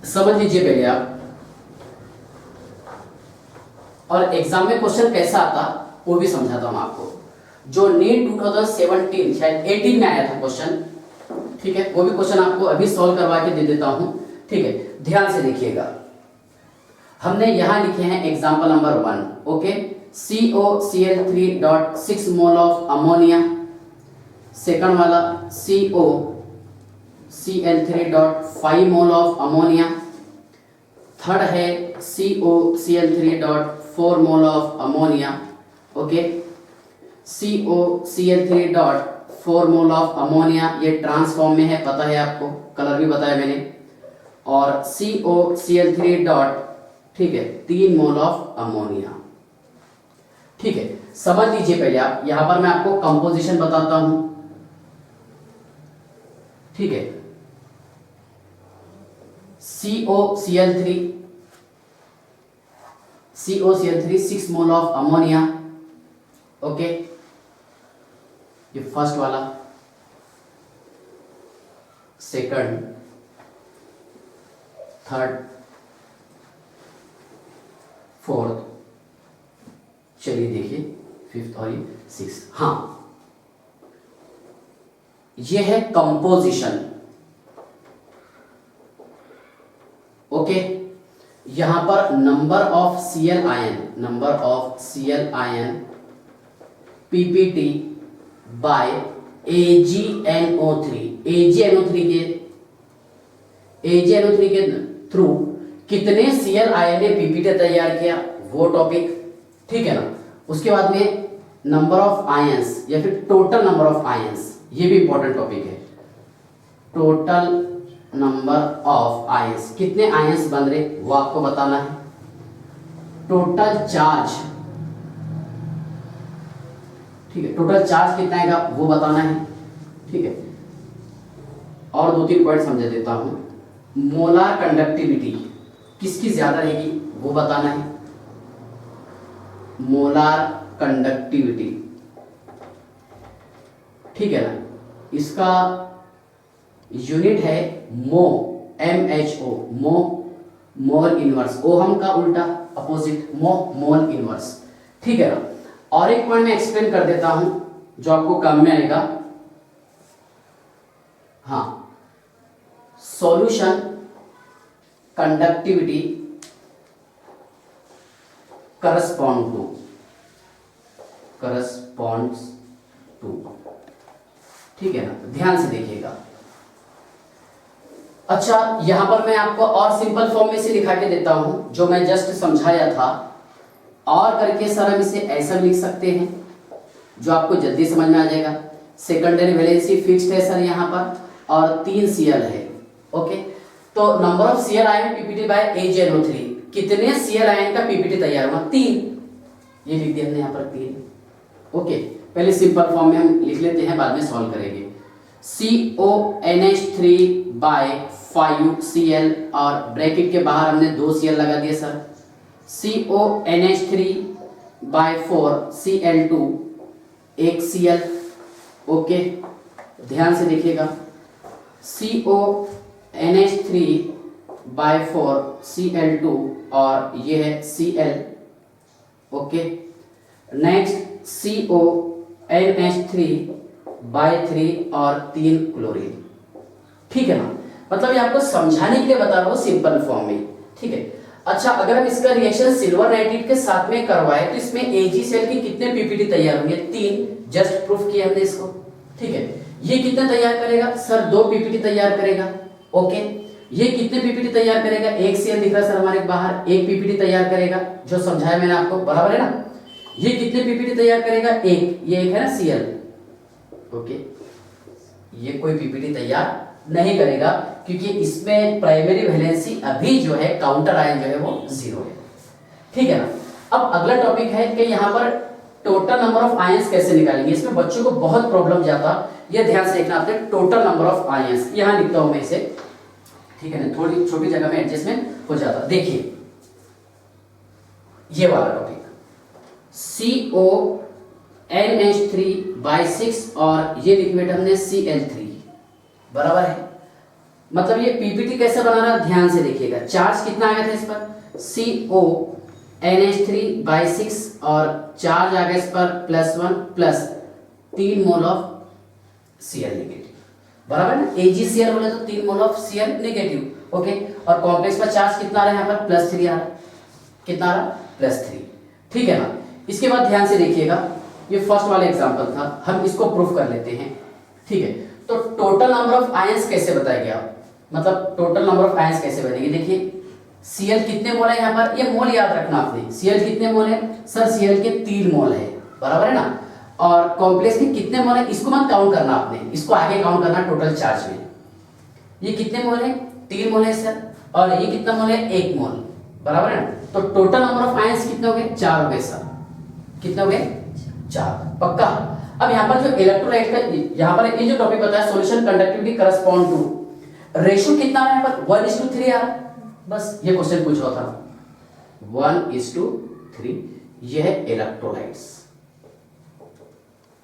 समझ लीजिए पहले आप, और एग्जाम में क्वेश्चन कैसा आता वो भी समझाता हूं आपको। जो नीट 2017 शायद 18 में आया था क्वेश्चन, ठीक है, वो भी क्वेश्चन आपको अभी सॉल्व करवा के दे देता हूं, ठीक है। ध्यान से देखिएगा, हमने यहां लिखे हैं example number 1, okay. COCl3.6 mole of ammonia, second वाला COCl3.5 mole of ammonia, third है COCl3.4 mole of ammonia, okay. COCl3.4 mole of ammonia ये ट्रांसफॉर्म में है, पता है आपको, कलर भी बताया मैंने, और COCl3. ठीक है 3 मोल ऑफ अमोनिया, ठीक है। समझ लीजिए पहले आप, यहां पर मैं आपको कंपोजिशन बताता हूं, ठीक है। COCl3 6 mole of ammonia, okay, ये फर्स्ट वाला, सेकंड, थर्ड, फोर्थ, चलिए देखिए फिफ्थ और ये सिक्स। हाँ, ये है कंपोजिशन, ओके। यहां पर number of Cl ion PPT by AgNO3 के थ्रू कितने Cl आयन ने पीपीटी तैयार किया वो टॉपिक, ठीक है ना। उसके बाद में नंबर ऑफ आयंस या फिर टोटल नंबर ऑफ आयंस, ये भी इंपॉर्टेंट टॉपिक है। टोटल नंबर ऑफ आयंस, कितने आयंस बन रहे वो आपको बताना है। टोटल चार्ज, ठीक है, टोटल चार्ज कितना आएगा वो बताना है, ठीक है। और 2-3 पॉइंट समझा देता हूं। मोलार कंडक्टिविटी किसकी ज्यादा रहेगी वो बताना है। मोलार कंडक्टिविटी, ठीक है ना, इसका यूनिट है मो, MHO, मोल इनवर्स, ओहम का उल्टा अपोजिट, मोल इनवर्स, ठीक है ना। और एक पॉइंट मैं एक्सप्लेन कर देता हूं जो आपको काम में आएगा। हाँ, सॉल्यूशन कंडक्टिविटी करस्पॉन्ड्स टू, ठीक है ना, ध्यान से देखिएगा। अच्छा, यहां पर मैं आपको और सिंपल फॉर्म में से लिखा के देता हूं जो मैं जस्ट समझाया था और करके सर हम इसे ऐसा भी लिख सकते हैं जो आपको जल्दी समझ में आ जाएगा। सेकेंडरी वैलेंसी फिक्स्ड है सर यहाँ पर और 3 Cl है। ओके, तो number of Cl ion PPT by AgNO3, कितने Cl आयन का पीपीटी तैयार हुआ? 3, ये लिख दिया हमने यहाँ पर 3। ओके, पहले सिंपल फॉर्म में हम लिख लेते हैं, बाद में सॉल्व करेंगे। CONH3/5Cl और ब्रैकेट के बाहर हमने 2 Cl लगा दिए सर। CONH3/4Cl2 1 Cl। ओके, ध्यान से देखिएगा, CONH3/4Cl2 और ये है Cl। ओके, नेक्स्ट CONH3/3 और 3 क्लोरीन। ठीक है ना, मतलब ये आपको समझाने के लिए बता रहा हूँ सिंपल फॉर्म में। ठीक है, अच्छा अगर हम इसका रिएक्शन सिल्वर नाइट्रेट के साथ में करवाए तो इसमें AgCl की कितने पीपीटी तैयार होंगे? 3, जस्ट प्रूफ किया हमने इसको। ठीक है, ये कितने तैयार करेगा सर? 2 पीपीटी तैयार करेगा। ओके, ये कितने पीपीटी तैयार करेगा? 1 Cl दिख रहा है सर हमारे बाहर, 1 पीपीटी तैयार करेगा, जो समझाया मैंने आपको, बराबर है ना। ये कितने पीपीटी तैयार करेगा? 1, ये एक है ना Cl। ओके, ये कोई पीपीटी तैयार नहीं करेगा क्योंकि इसमें प्राइमरी वैलेंसी अभी जो है काउंटर आयन जो है वो 0 है। ठीक है ना। अब अगला टॉपिक है कि यहाँ पर टोटल नंबर ऑफ आयंस कैसे निकालेंगे। इसमें बच्चों को बहुत प्रॉब्लम जाता, ये ध्यान से देखना आपने। टोटल नंबर ऑफ आयंस यहाँ लिखता हूं मैं इसे, ठीक है ना, थोड़ी छोटी जगह में एडजस्टमेंट हो जाता। देखिए ये वाला टॉपिक CONH3/6 और ये लिक्विड हमने Cl3, बराबर है। मतलब ये पीपीटी कैसे बना रहा है ध्यान से देखिएगा। चार्ज कितना आ गया था इस पर? CONH3/6 और चार्ज आ गया इस पर +1 plus 3 mole of Cl negative, बराबर ना। AgCl बोले तो 3 mole of Cl negative. Okay, और कॉम्प्लेक्स पर चार्ज कितना आ रहा है यहाँ पर? +3 आ रहा है। कितना आ रहा? +3। ठीक है ना। इसके बाद ध्यान से देखिएगा, ये फर्स्ट वाला एग्जांपल था, हम इसको प्रूफ कर लेते हैं। ठीक है, तो टोटल नंबर ऑफ आयंस कैसे बताया गया, मतलब टोटल नंबर ऑफ आयंस कैसे बनेगी। देखिए Cl कितने मोल है यहाँ पर? ये मोल याद रखना आपने। Cl कितने मोल है सर? Cl के 3 मोल है, बराबर है ना। और कॉम्प्लेक्स के कितने मोल है इसको मत काउंट करना आपने, इसको आगे काउंट करना टोटल चार्ज में। ये कितने मोल है? 3 मोल है सर, और ये कितना मोल है? 1 मोल, बराबर है ना। तो टोटल नंबर ऑफ आयंस कितने हो गए? 4 हो गए सर। कितने हो गए? 4, पक्का। अब यहाँ पर जो इलेक्ट्रोलाइट का यहाँ पर ये जो टॉपिक बताया solution conductivity correspond to, ratio कितना है यहाँ पर? 1:3 आ रहा है। बस ये क्वेश्चन पूछ रहा था, 1:3, ये है इलेक्ट्रोलाइट्स।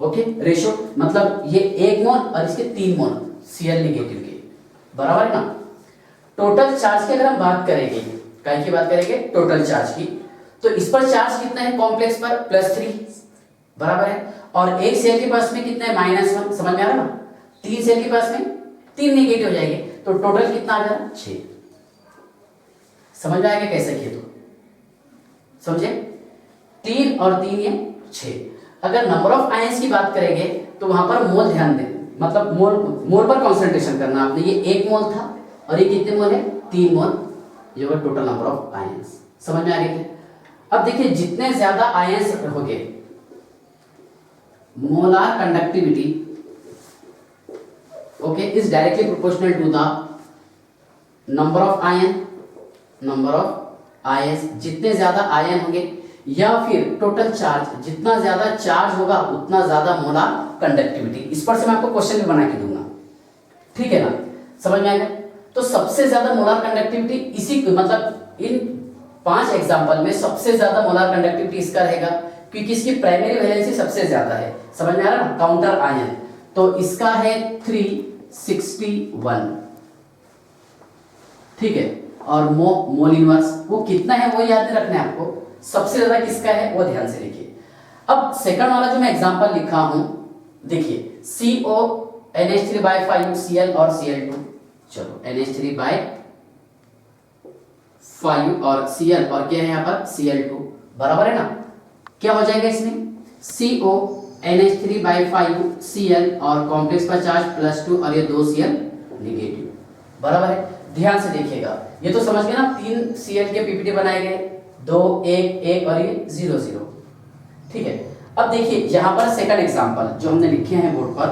ओके, रेशियो मतलब ये 1 मोल और इसके 3 मोल Cl नेगेटिव के, बराबर है ना। टोटल चार्ज की अगर हम बात करेंगे, काय की बात करेंगे? टोटल चार्ज की, तो इस पर चार्ज कितना है कॉम्प्लेक्स पर? +3, बराबर है। और 1 Cl के पास में कितना है? -1, समझ में आ रहा ना। 3 Cl के पास में 3 नेगेटिव हो जाएंगे, तो टोटल कितना आ जाएगा? 6। समझ में आएगा कैसे किए तो समझे? 3 और 3 ये 6। अगर नंबर ऑफ आयंस की बात करेंगे तो वहां पर मोल ध्यान दें, मतलब मोल पर कंसंट्रेशन करना आपने। ये 1 मोल था और ये कितने मोल है? 3 मोल, ये होगा टोटल नंबर ऑफ आयंस। समझ में आ गया? अब देखिए जितने ज्यादा आयंस होंगे, molar conductivity okay is directly proportional to the number of ions. जितने ज्यादा आयन होंगे या फिर टोटल चार्ज, जितना ज्यादा चार्ज होगा उतना ज्यादा मोलार कंडक्टिविटी। इस पर से मैं आपको क्वेश्चन भी बना के दूंगा, ठीक है ना। समझ में आएगा? तो सबसे ज्यादा मोलार कंडक्टिविटी इसी, मतलब इन 5 एग्जांपल में सबसे ज्यादा मोलार कंडक्टिविटी इसका रहेगा क्योंकि इसकी प्राइमरी वैलेंसी सबसे ज्यादा है। समझ में आ रहा ना, काउंटर आयन। तो इसका है 361, ठीक है। और मोल इनवर्स वो कितना है वो याद रखना है आपको। सबसे ज्यादा किसका है वो ध्यान से लिखिए। अब सेकंड वाला जो मैं एग्जांपल लिखा हूं, देखिए CONH3/5 Cl और Cl2। चलो NH3/5 और Cl और क्या है यहाँ पर? Cl2, बराबर है ना। क्या हो जाएगा इसमें? CONH3/5 Cl और कॉम्प्लेक्स का चार्ज +2 और ये 2 Cl नेगेटिव, बराबर है। ध्यान से देखिएगा, ये तो समझ गए ना, 3 Cl के पीपीटी बनाए गए, 2 1 1 और ये 0 0। ठीक है, अब देखिए यहाँ पर सेकंड एग्जांपल जो हमने लिखे हैं बोर्ड पर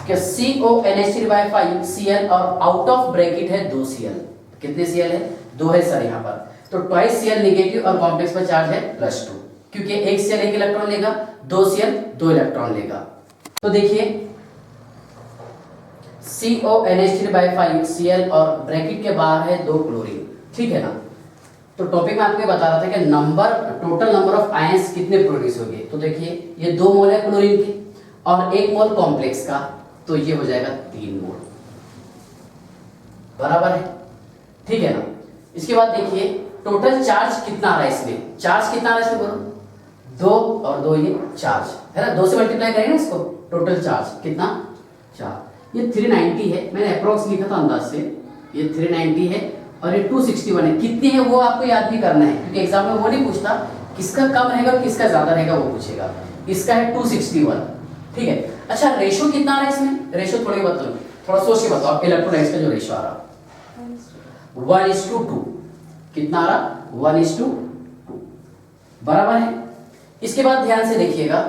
कि CONH3/5 Cl और आउट ऑफ ब्रैकेट है 2 Cl। कितने Cl है? 2 है सर यहाँ पर। तो ट्वाइस Cl नेगेटिव और कॉम्प्लेक्स पर चार्ज है +2, क्योंकि एक Cl 1 इलेक्ट्रॉन लेगा, 2 Cl 2 इलेक्ट्रॉन लेगा। तो देखिए CONH3/5 Cl और ब्रैकेट के बाहर है 2 क्लोरीन। ठीक है ना। तो टॉपिक में आपको बता रहा था कि टोटल नंबर ऑफ आयंस कितने प्रोड्यूस होंगे। तो देखिए ये 2 मोल है क्लोरीन के और 1 मोल कॉम्प्लेक्स का, तो ये हो जाएगा 3 मोल। बराबर है, ठीक है ना। इसके बाद देखिए टोटल चार्ज कितना आ रहा है इसमें, चार्ज कितना आ रहा है इसमें बोलो, 2 और 2 ये चार्ज है ना, 2 से मल्टीप्लाई करेंगे ना इसको, टोटल चार्ज कितना 4। ये 390 है, मैंने अप्रोक्स लिखा था अंदाज से, ये 390 है और ये 261 है। कितनी है वो आपको याद भी करना है, क्योंकि एग्जाम में वो नहीं पूछता किसका कम रहेगा और किसका ज्यादा रहेगा, वो पूछेगा। इसका है 261। ठीक है, अच्छा रेशो कितना आ रहा है इसमें, रेशो थोड़ा बताओ, थोड़ा सोच के बताओ। इलेक्ट्रोलाइट्स का जो रेशो आ रहा 1:2, कितना आ रहा 1:2, बराबर है। इसके बाद ध्यान से देखिएगा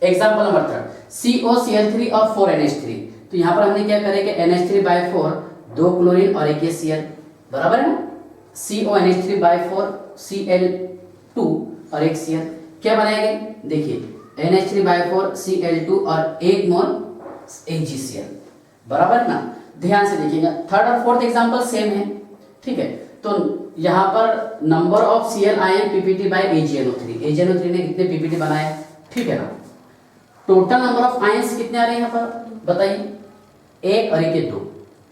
एग्जाम्पल नंबर 3 COCl3 और 4NH3। तो यहां पर हमने क्या करें कि NH3/4 2 क्लोरीन और 1 Cl, बराबर है ना। CONH3/4 Cl2 और 1 Cl क्या बनाएंगे, देखिए NH3/4 Cl2 और 1 मोल AgCl, बराबर ना। ध्यान से देखिएगा थर्ड और फोर्थ एग्जांपल सेम है। ठीक है, तो यहां पर number of Cl ion PPT by AgNO3, AgNO3 ने कितने PPT बनाए, ठीक है ना। टोटल नंबर ऑफ आयंस कितने आ रहे हैं यहां पर बताइए, 1 और 1 2।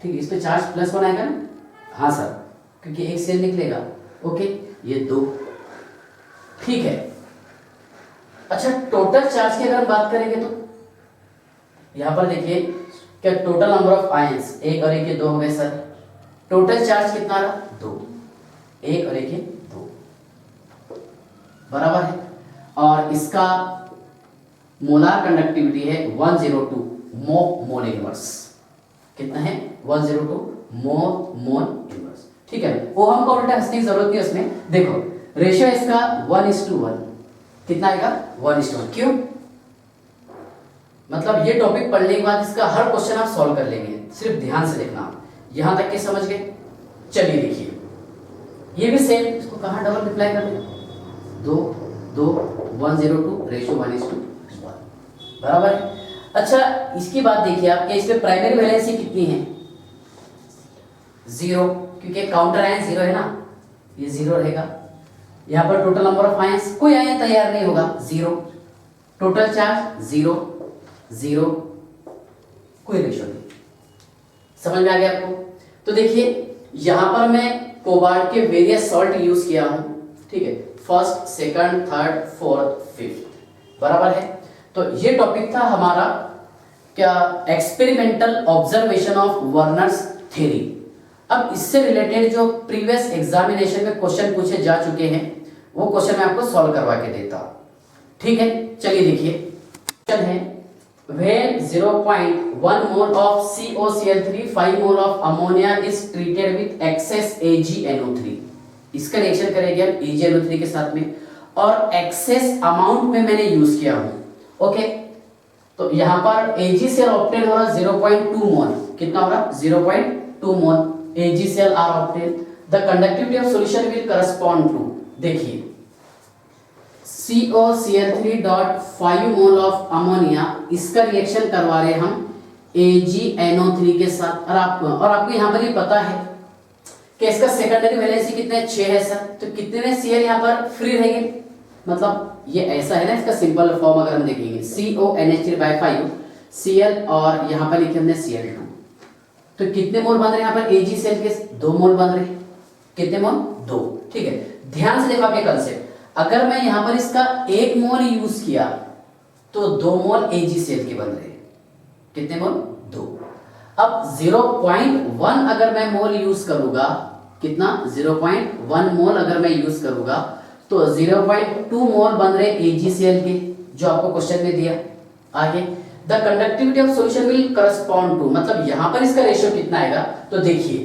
ठीक है, इस पे चार्ज +1 आएगा ना, हाँ सर, क्योंकि 1 Cl निकलेगा। ओके, ये 2। ठीक है, अच्छा टोटल चार्ज की अगर हम बात करेंगे तो यहां पर देखिए क्या टोटल नंबर ऑफ आयंस 1 और 1 2 हो गए सर। टोटल चार्ज कितना आ रहा 2, 1 और 1 2, बराबर है। और इसका मोलार कंडक्टिविटी है 102 मोल इनवर्स। कितना है 102 मोल इनवर्स। ठीक है, वो हमको उल्टा हंसने की जरूरत नहीं उसमें। देखो रेशियो इसका 1:1, कितना आएगा 1:1। क्यों, मतलब ये टॉपिक पढ़ने के बाद इसका हर क्वेश्चन आप सॉल्व कर लेंगे, सिर्फ ध्यान से देखना। यहां तक के समझ गए, चलिए देखिए ये भी सेम, इसको कहां डबल रिप्लाई कर दें, 2 2 102 रेशियो 1:1, बराबर है। अच्छा इसकी बात देखिए आप, इसमें प्राइमरी वैलेंसी कितनी है 0, क्योंकि काउंटर आयन 0 है ना, ये 0 रहेगा। यहां पर टोटल नंबर ऑफ आयंस, कोई आयन तैयार नहीं होगा 0, टोटल चार्ज 0 0, कोई रेशो नहीं। समझ में आ गया आपको। तो देखिए यहां पर मैं कोबाल्ट के वेरियस सॉल्ट यूज किया हूं, ठीक है, first second third fourth fifth, बराबर है। तो ये टॉपिक था हमारा क्या, experimental observation of Werner's theory. अब इससे रिलेटेड जो प्रीवियस एग्जामिनेशन में क्वेश्चन पूछे जा चुके हैं वो क्वेश्चन मैं आपको सॉल्व करवा के देता हूं। ठीक है, चलिए देखिए क्वेश्चन है, when 0.1 mole of COCl3 5 mole of ammonia is treated with excess AgNO3। इसका रिएक्शन करेंगे हम AgNO3 के साथ में, और एक्सेस अमाउंट में मैंने यूज किया हूं। ओके, तो यहां पर AgCl ऑब्टेन हो रहा 0.2 मोल, कितना हो रहा 0.2 mole AgCl are obtain. The conductivity of solution will correspond to, देखिए COCl3.5 मोल ऑफ अमोनिया, इसका रिएक्शन करवा रहे हम AgNO3 के साथ। और आपको यहां पर ये पता है कि इसका सेकेंडरी वैलेंसी कितने 6 है सर, तो कितने Cl यहां पर फ्री रहेंगे, मतलब ये ऐसा है ना, इसका सिंपल फॉर्म अगर हम देखेंगे CONH3/5 Cl और यहां पर लिखे हमने Cl2, तो कितने मोल बन रहे हैं यहां पर AgCl के 2 मोल बन रहे हैं, कितने मोल 2। ठीक है, ध्यान से देखो आप ये कंसेप्ट, अगर मैं यहां पर इसका 1 मोल यूज किया तो 2 मोल AgCl के बन रहे हैं, कितने मोल 2। अब 0.1 अगर मैं मोल यूज करूंगा, कितना 0.1 मोल अगर मैं यूज करूंगा तो 0.2 मोल बन रहे AgCl के, जो आपको क्वेश्चन में दिया। आगे the conductivity of solution will correspond to, मतलब यहां पर इसका रेशियो कितना आएगा, तो देखिए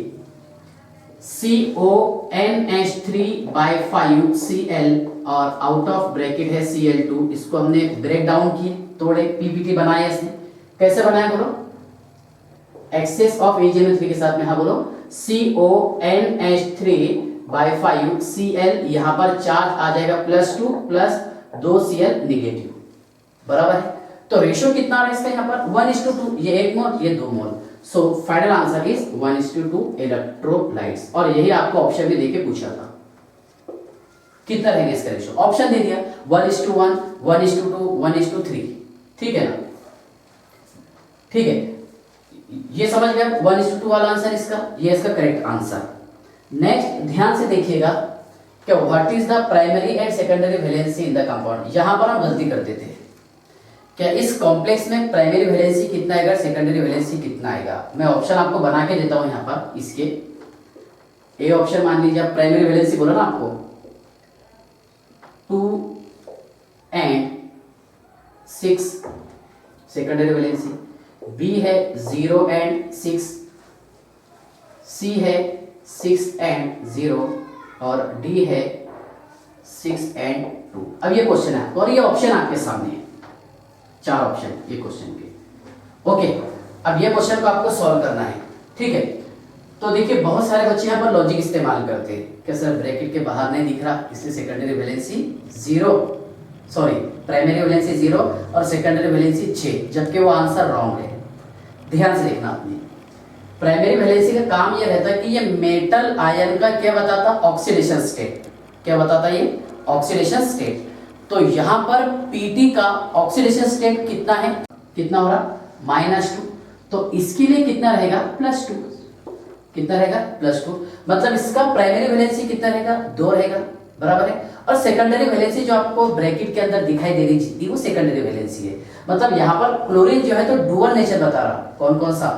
CONH3/5Cl और आउट ऑफ ब्रैकेट है Cl2। इसको हमने ब्रेक डाउन किए, थोड़े पीपीटी बनाए इसने। कैसे बनाया बोलो? एक्सेस ऑफ AgNO3 के साथ में, हाँ बोलो, CONH3/5Cl, यहां पर चार्ज आ जाएगा +2 प्लस 2Cl निगेटिव, बराबर है। तो रेशियो कितना आ रहा है इसका यहाँ पर? 1:2, ये 1 मोल, ये 2 mole. So final answer is 1:2 electrolytes. और यही आपको ऑप्शन में देके पूछा था कितना रहेगा इसका रेशियो। ऑप्शन दे दिया 1:1, 1:2, 1:3, ठीक है ना? ठीक है, ये समझ गए 1:2 वाला आंसर इसका, ये इसका करेक्ट आंसर। नेक्स्ट ध्यान से देखिएगा कि what is the primary and secondary valency in the compound. यहां पर हम गलती करते थे, क्या इस कॉम्प्लेक्स में प्राइमरी वैलेंसी कितना आएगा, सेकेंडरी वैलेंसी कितना आएगा। मैं ऑप्शन आपको बना के देता हूं यहां पर। इसके ए ऑप्शन मान लीजिए, आप प्राइमरी वैलेंसी बोला ना आपको 2 एंड 6 सेकेंडरी वैलेंसी, बी है 0 एंड 6, सी है 6 एंड 0 और डी है 6 एंड 2। अब ये क्वेश्चन है और ये ऑप्शन आपके सामने है, 4 ऑप्शन ये क्वेश्चन के। ओके, अब ये क्वेश्चन को आपको सॉल्व करना है, ठीक है। तो देखिए बहुत सारे बच्चे यहाँ पर लॉजिक इस्तेमाल करते हैं कि सर ब्रैकेट के बाहर नहीं दिख रहा इसलिए secondary valency 0, sorry primary valency 0 और सेकेंडरी वैलेंसी 6, जबकि वो आंसर रॉन्ग है। ध्यान से देखना आपने, प्राइमरी वैलेंसी का काम ये रहता है कि ये मेटल आयन का क्या बताता, ऑक्सीडेशन स्टेट। क्या बताता ये? Oxidation state. तो यहां पर Pt का ऑक्सीडेशन स्टेट कितना है, कितना हो रहा, -2। तो इसके लिए कितना रहेगा, +2। कितना रहेगा, +2। मतलब इसका प्राइमरी वैलेंसी कितना रहेगा, 2 रहेगा, बराबर है। और सेकेंडरी वैलेंसी जो आपको ब्रैकेट के अंदर दिखाई दे रही जितनी, वो सेकेंडरी वैलेंसी है। मतलब यहाँ पर क्लोरीन जो है तो डुअल नेचर बता रहा, कौन कौन सा,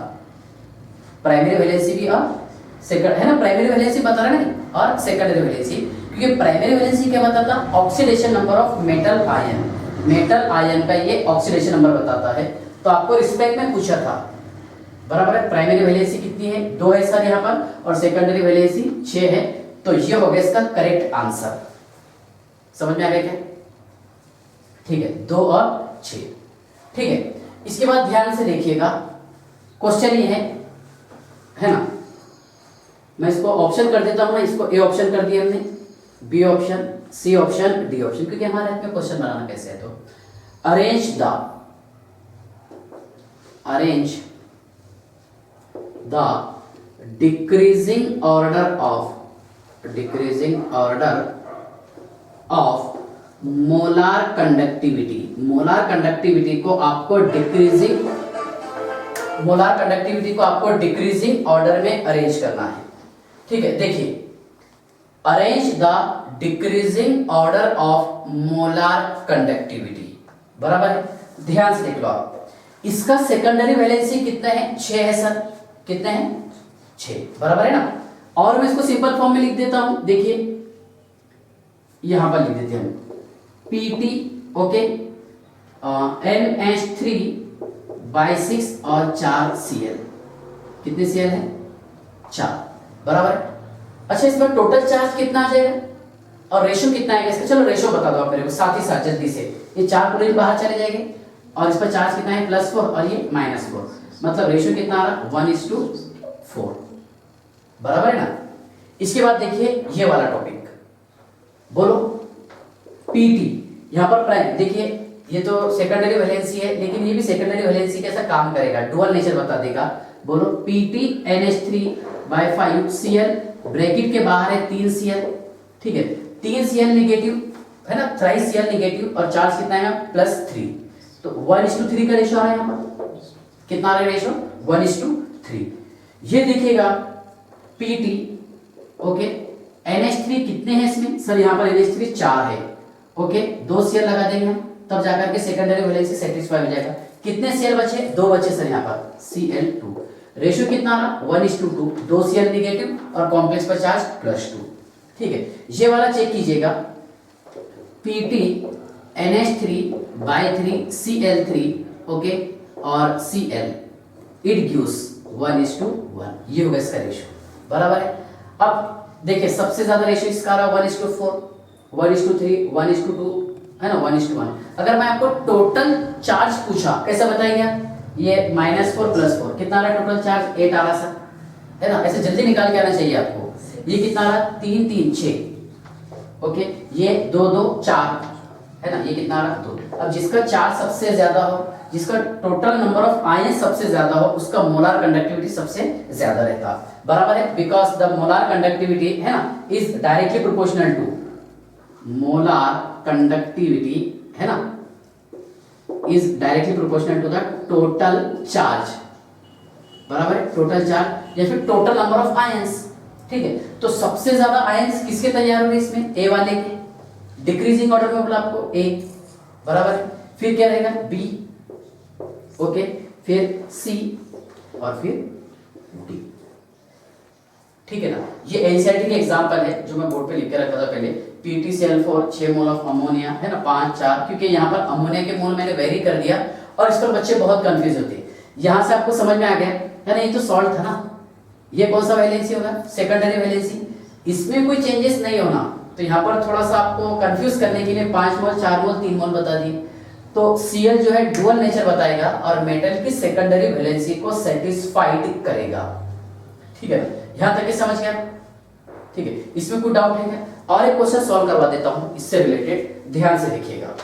प्राइमरी वैलेंसी भी और सेकंड है ना, प्राइमरी वैलेंसी बता रहा है और सेकेंडरी वैलेंसी। क्योंकि प्राइमरी वैलेंसी क्या बताता, oxidation number of metal ion. Metal ion का ये ऑक्सीडेशन नंबर बताता है। तो आपको रिस्पेक्ट में पूछा था, बराबर है। प्राइमरी वैलेंसी कितनी है, 2 है सर यहाँ पर, और सेकेंडरी वैलेंसी 6 है। तो ये हो गया इसका करेक्ट आंसर। समझ में आ गया क्या? ठीक है, 2 और 6, ठीक है। इसके बाद ध्यान से देखिएगा, क्वेश्चन ये है ना, मैं इसको ऑप्शन कर देता हूं ना, इसको ए ऑप्शन कर दिया हमने, B option, C option, D option, क्योंकि हमारे हाथ में क्वेश्चन बनाना कैसे है। तो arrange the decreasing order of molar conductivity. Molar conductivity को आपको डिक्रीजिंग ऑर्डर में अरेंज करना है, ठीक है। देखिए, arrange the decreasing order of molar conductivity, बराबर है। ध्यान से देख लो आप, इसका सेकेंडरी वैलेंसी कितना है, 6 है सर, कितना है, 6, बराबर है ना। और मैं इसको सिंपल फॉर्म में लिख देता हूं, देखिए यहां पर लिख देते हैं Pt, ओके, NH3/6 और 4 Cl। कितने Cl है, 4, बराबर है। अच्छा, इसमें टोटल चार्ज कितना आ जाएगा और रेशियो कितना आएगा इसका, चलो रेशियो बता दो आप मेरे को साथ ही साथ जल्दी से। ये 4 क्लोरीन बाहर चले जाएंगे और इस पर चार्ज कितना है, +4 और ये -4, मतलब रेशियो कितना आ रहा, 1:4, बराबर है ना। इसके बाद देखिए ये वाला टॉपिक, बोलो Pt, यहां पर प्राइम, देखिए ये तो सेकेंडरी वैलेंसी है, लेकिन ये भी सेकेंडरी वैलेंसी कैसा काम करेगा, डुअल नेचर बता देगा। बोलो Pt NH3/5Cl, ब्रैकेट के बाहर है 3 Cl, ठीक है, 3 Cl निगेटिव है ना, 3 Cl निगेटिव और चार्ज कितना है, +3। तो 1:3 का रेशियो आ रहा है यहाँ पर, कितना आ रहा है रेशियो, 1:3। ये देखिएगा Pt, ओके, NH3 कितने हैं इसमें, सर यहाँ पर NH3 4 है, ओके, 2 Cl लगा देंगे हम, तब जाकर के सेकेंडरी वैलेंसी सेटिस्फाई हो जाएगा। कितने Cl बचे, 2 बचे सर यहाँ पर, Cl2। रेशियो कितना आ रहा, 1:2, 2 Cl निगेटिव और कॉम्प्लेक्स पर चार्ज +2, ठीक है। ये वाला चेक कीजिएगा, Pt NH3/3 Cl3, ओके, और Cl, इट गिव्स 1:1, ये होगा इसका रेशियो, बराबर है। अब देखिए सबसे ज्यादा रेशियो इसका आ रहा है 1:4, 1:3, 1:2, है ना, 1:1। अगर मैं आपको टोटल चार्ज पूछा कैसे बताएंगे आप, ये -4 + 4 कितना आ रहा है टोटल चार्ज, 8 आ रहा सर, है ना, ऐसे जल्दी निकाल के आना चाहिए आपको। ये कितना आ रहा है, 3 3 6, ओके, ये 2 2 4, है ना, ये कितना आ रहा है 2। अब जिसका चार्ज सबसे ज्यादा हो, जिसका टोटल नंबर ऑफ आयन सबसे ज्यादा हो, उसका मोलार कंडक्टिविटी सबसे ज्यादा रहता है, बराबर है, बिकॉज द मोलार कंडक्टिविटी, है ना, is directly proportional to molar conductivity, है ना, is directly proportional to the total charge, बराबर है, टोटल चार्ज या फिर टोटल नंबर ऑफ आयंस। ठीक है, तो सबसे ज्यादा आयंस किसके तैयार हो रहे इसमें, ए वाले के, डिक्रीजिंग ऑर्डर में बोला आपको ए, बराबर है, फिर क्या रहेगा बी, ओके, फिर सी और फिर डी। ठीक है ना, ये एनसीईआरटी के एग्जांपल है जो मैं बोर्ड पे लिख के रखा था पहले, PtCl4 6 मोल ऑफ अमोनिया, है ना, 5 4, क्योंकि यहाँ पर अमोनिया के मोल मैंने वेरी कर दिया और इस पर बच्चे बहुत कंफ्यूज होते हैं। यहाँ से आपको समझ में आ गया है ना, ये तो सॉल्ट था ना, ये कौन सा वैलेंसी होगा, सेकेंडरी वैलेंसी, इसमें कोई चेंजेस नहीं होना, तो यहाँ पर थोड़ा सा आपको कंफ्यूज करने के लिए 5 मोल 4 मोल 3 मोल बता दिए। तो Cl जो है डुअल नेचर बताएगा और मेटल की सेकेंडरी वैलेंसी को सेटिस्फाइड करेगा। ठीक है, यहां तक समझ गया, ठीक है, इसमें कोई डाउट है क्या? और एक क्वेश्चन सॉल्व करवा देता हूं इससे रिलेटेड, ध्यान से देखिएगा।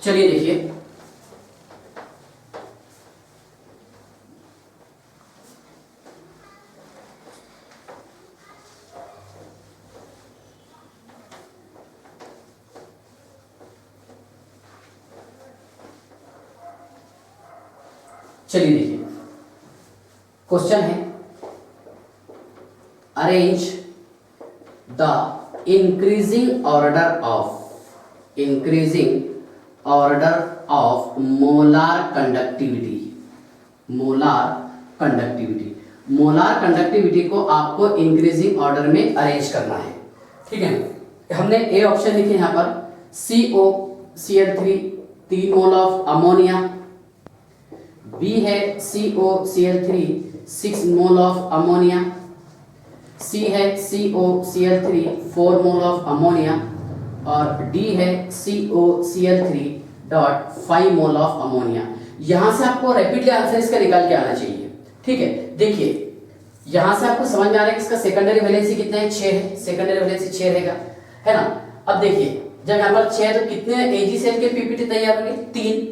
चलिए देखिए, चलिए देखिए, क्वेश्चन है arrange the increasing order of molar conductivity. Molar conductivity को आपको इंक्रीजिंग ऑर्डर में अरेंज करना है। ठीक है, हमने ए ऑप्शन लिखे यहाँ पर, COCl3 3 mole of ammonia, B है COCl3 6 मोल ऑफ अमोनिया, सी है COCl3 4 मोल ऑफ अमोनिया और डी है COCl3.5 मोल ऑफ अमोनिया। यहां से आपको रैपिडली आंसर इसका निकाल के आना चाहिए। ठीक है, देखिए यहां से आपको समझ में आ रहा है कि इसका सेकेंडरी वैलेंसी कितना है, 6 है, सेकेंडरी वैलेंसी 6 रहेगा, है ना। अब देखिए जब यहाँ पर 6 तो कितने AgCl के पीपीटी तैयार होंगे, 3,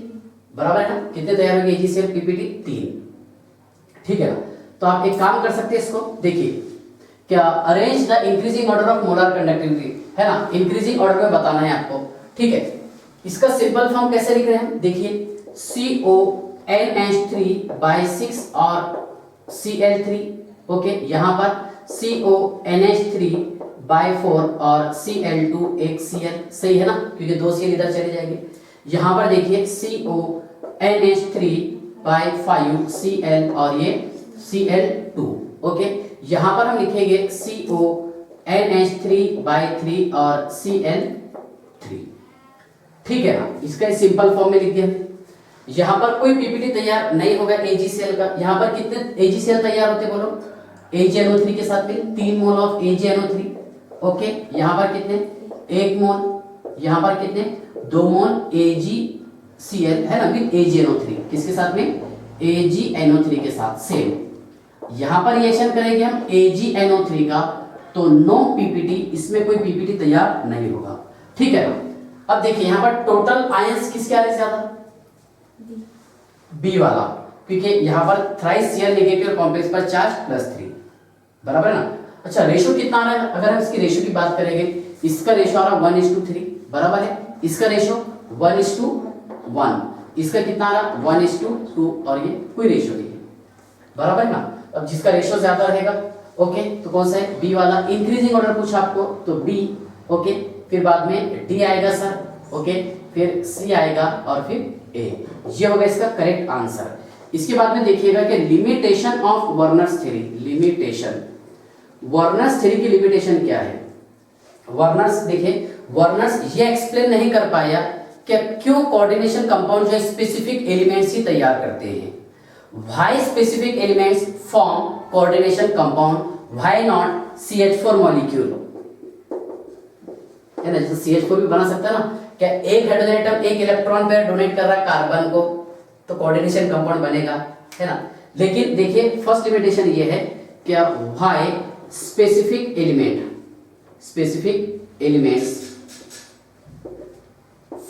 बराबर है ना, कितने तैयार होंगे AgCl पीपीटी, 3। ठीक है ना, तो आप एक काम कर सकते हैं, इसको देखिए क्या, arrange the increasing order of molar conductivity, है ना, इंक्रीजिंग ऑर्डर में बताना है आपको। ठीक है, इसका सिंपल फॉर्म कैसे लिख रहे हैं हम, देखिए CONH3/6 और Cl3, ओके, यहाँ पर CONH3/4 और Cl2 एक Cl, सही है ना, क्योंकि 2 Cl इधर चले जाएंगे। यहाँ पर देखिए CONH3/5 Cl और ये Cl2, ओके, यहाँ पर हम लिखेंगे CONH3/3 और Cl3। ठीक है ना, इसका सिंपल फॉर्म में लिख दिया। यहाँ पर कोई पीपीटी तैयार नहीं होगा AgCl का। यहाँ पर कितने AgCl तैयार होते बोलो, AgNO3 के साथ में 3 मोल ऑफ AgNO3, ओके, यहाँ पर कितने 1 मोल, यहाँ पर कितने 2 मोल AgCl, है ना, विद AgNO3, किसके साथ में AgNO3 के साथ सेम। यहाँ पर रिएक्शन करेंगे हम AgNO3 का, तो नो पीपीटी, इसमें कोई पीपीटी तैयार नहीं होगा। ठीक है ना, अब देखिए यहाँ पर टोटल आयंस किसके आ रहे ज्यादा, बी वाला, क्योंकि यहाँ पर थ्राइस Cl नेगेटिव कॉम्प्लेक्स पर चार्ज +3, बराबर है ना। अच्छा, रेशो कितना आ रहा है, अगर हम इसकी रेशो की बात करेंगे, इसका रेशो आ रहा है 1:3, बराबर है, इसका रेशो 1:1, इसका कितना आ रहा है 1:2, और ये कोई रेशो नहीं है, बराबर है ना। अब जिसका रेशो ज्यादा रहेगा, ओके, तो कौन सा है, बी वाला। इंक्रीजिंग ऑर्डर पूछा आपको तो बी, ओके, फिर बाद में डी आएगा सर, ओके, फिर सी आएगा और फिर ए। ये होगा इसका करेक्ट आंसर। इसके बाद में देखिएगा कि limitation of Werner's theory, Werner's theory की लिमिटेशन क्या है। वर्नर्स देखिए, वर्नर्स ये एक्सप्लेन नहीं कर पाया कि क्यों कोऑर्डिनेशन कंपाउंड जो स्पेसिफिक एलिमेंट्स ही तैयार करते हैं। Why specific elements form coordination compound, why not CH4 molecule, है ना। जैसे CH4 भी बना सकता है ना, क्या एक हाइड्रोजन एटम एक इलेक्ट्रॉन पेयर डोनेट कर रहा है कार्बन को, तो कोऑर्डिनेशन कंपाउंड बनेगा, है ना। लेकिन देखिए फर्स्ट लिमिटेशन ये है क्या, व्हाई स्पेसिफिक एलिमेंट्स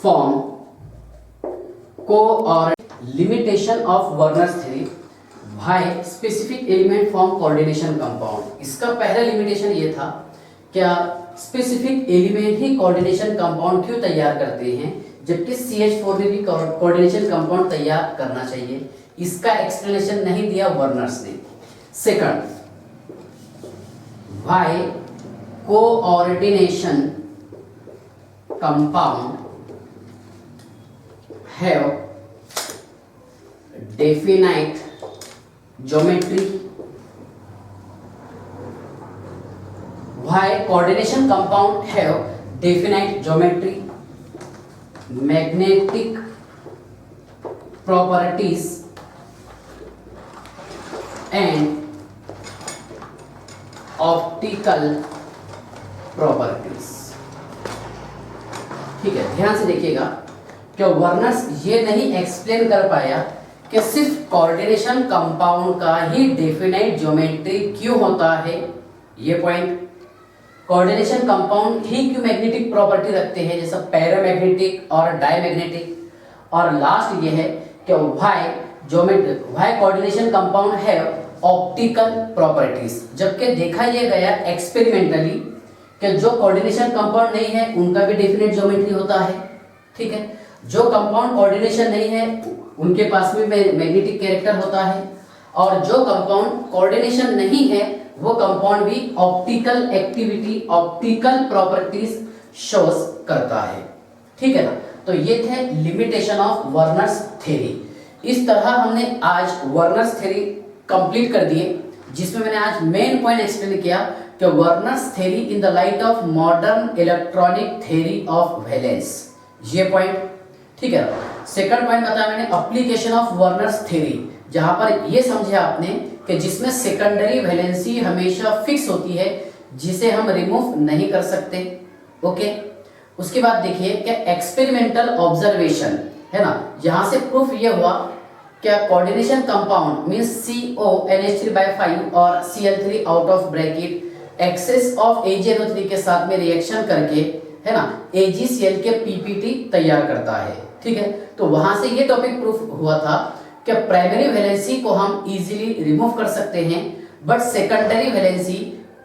फॉर्म को, और limitation of Werner's theory, why specific element form coordination compound. इसका पहला लिमिटेशन ये था क्या, स्पेसिफिक एलिमेंट ही कोऑर्डिनेशन कंपाउंड क्यों तैयार करते हैं, जबकि CH4 में भी कोऑर्डिनेशन कंपाउंड तैयार करना चाहिए। इसका एक्सप्लेनेशन नहीं दिया वर्नर्स ने। Second, why coordination compound have definite geometry, why coordination compound have definite geometry, magnetic properties and optical properties. ठीक है, ध्यान से देखिएगा कि वर्नर्स ये नहीं एक्सप्लेन कर पाया कि सिर्फ कोऑर्डिनेशन कंपाउंड का ही डेफिनाइट ज्योमेट्री क्यों होता है, ये पॉइंट। कोऑर्डिनेशन कंपाउंड ही क्यों मैग्नेटिक प्रॉपर्टी रखते हैं, जैसा पैरामैग्नेटिक और डायमैग्नेटिक। और लास्ट ये है कि why coordination compound have optical properties, जबकि देखा यह गया एक्सपेरिमेंटली कि जो कोऑर्डिनेशन कंपाउंड नहीं है उनका भी डेफिनेट ज्योमेट्री होता है। ठीक है, जो कंपाउंड कोऑर्डिनेशन नहीं है उनके पास भी मैग्नेटिक कैरेक्टर होता है, और जो कंपाउंड कोऑर्डिनेशन नहीं है वो कंपाउंड भी optical activity, optical properties shows करता है। ठीक है ना, तो ये थे लिमिटेशन ऑफ वर्नर्स थ्योरी। इस तरह हमने आज वर्नर्स थ्योरी कंप्लीट कर दिए, जिसमें मैंने आज मेन पॉइंट एक्सप्लेन किया कि Werner's theory in the light of modern electronic theory of valence, ये पॉइंट। ठीक है, सेकंड पॉइंट बताया मैंने एप्लीकेशन ऑफ वर्नर्स थ्योरी, जहां पर ये समझे आपने कि जिसमें सेकेंडरी वैलेंसी हमेशा फिक्स होती है, जिसे हम रिमूव नहीं कर सकते। ओके, उसके बाद देखिए कि एक्सपेरिमेंटल ऑब्जर्वेशन, है ना, यहां से प्रूफ ये हुआ क्या कोऑर्डिनेशन कंपाउंड मींस CONH3/5 और Cl3 out of bracket excess of AgNO3 के साथ में रिएक्शन करके, है ना, AgCl के PPT तैयार करता है। ठीक है, तो वहां से ये टॉपिक प्रूफ हुआ था कि प्राइमरी वैलेंसी को हम इजीली रिमूव कर सकते हैं, but secondary valency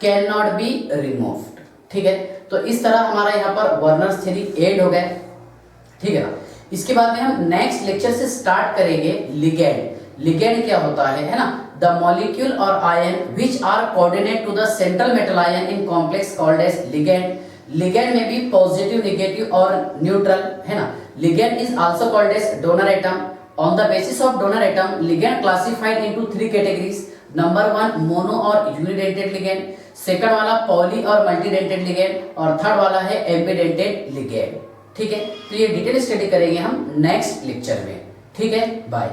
can not be removed. ठीक है, तो इस तरह हमारा यहाँ पर वर्नर्स थ्योरी एड हो गए। ठीक है ना, इसके बाद में हम नेक्स्ट लेक्चर से स्टार्ट करेंगे लिगैंड। लिगैंड क्या होता है ना, द मॉलिक्यूल और ion which are coordinate to the central metal ion in complex called as ligand. Ligand में भी पॉजिटिव, नेगेटिव और न्यूट्रल, है ना। Ligand is also called as donor atom. On the basis of donor atom, ligand classified into 3 categories. Number 1 mono और unidentate ligand, second वाला poly और मल्टीडेंटेड ligand, और third वाला है एम्बीडेंटेड ligand। ठीक है, तो ये डिटेल स्टडी करेंगे हम नेक्स्ट लेक्चर में। ठीक है, बाय।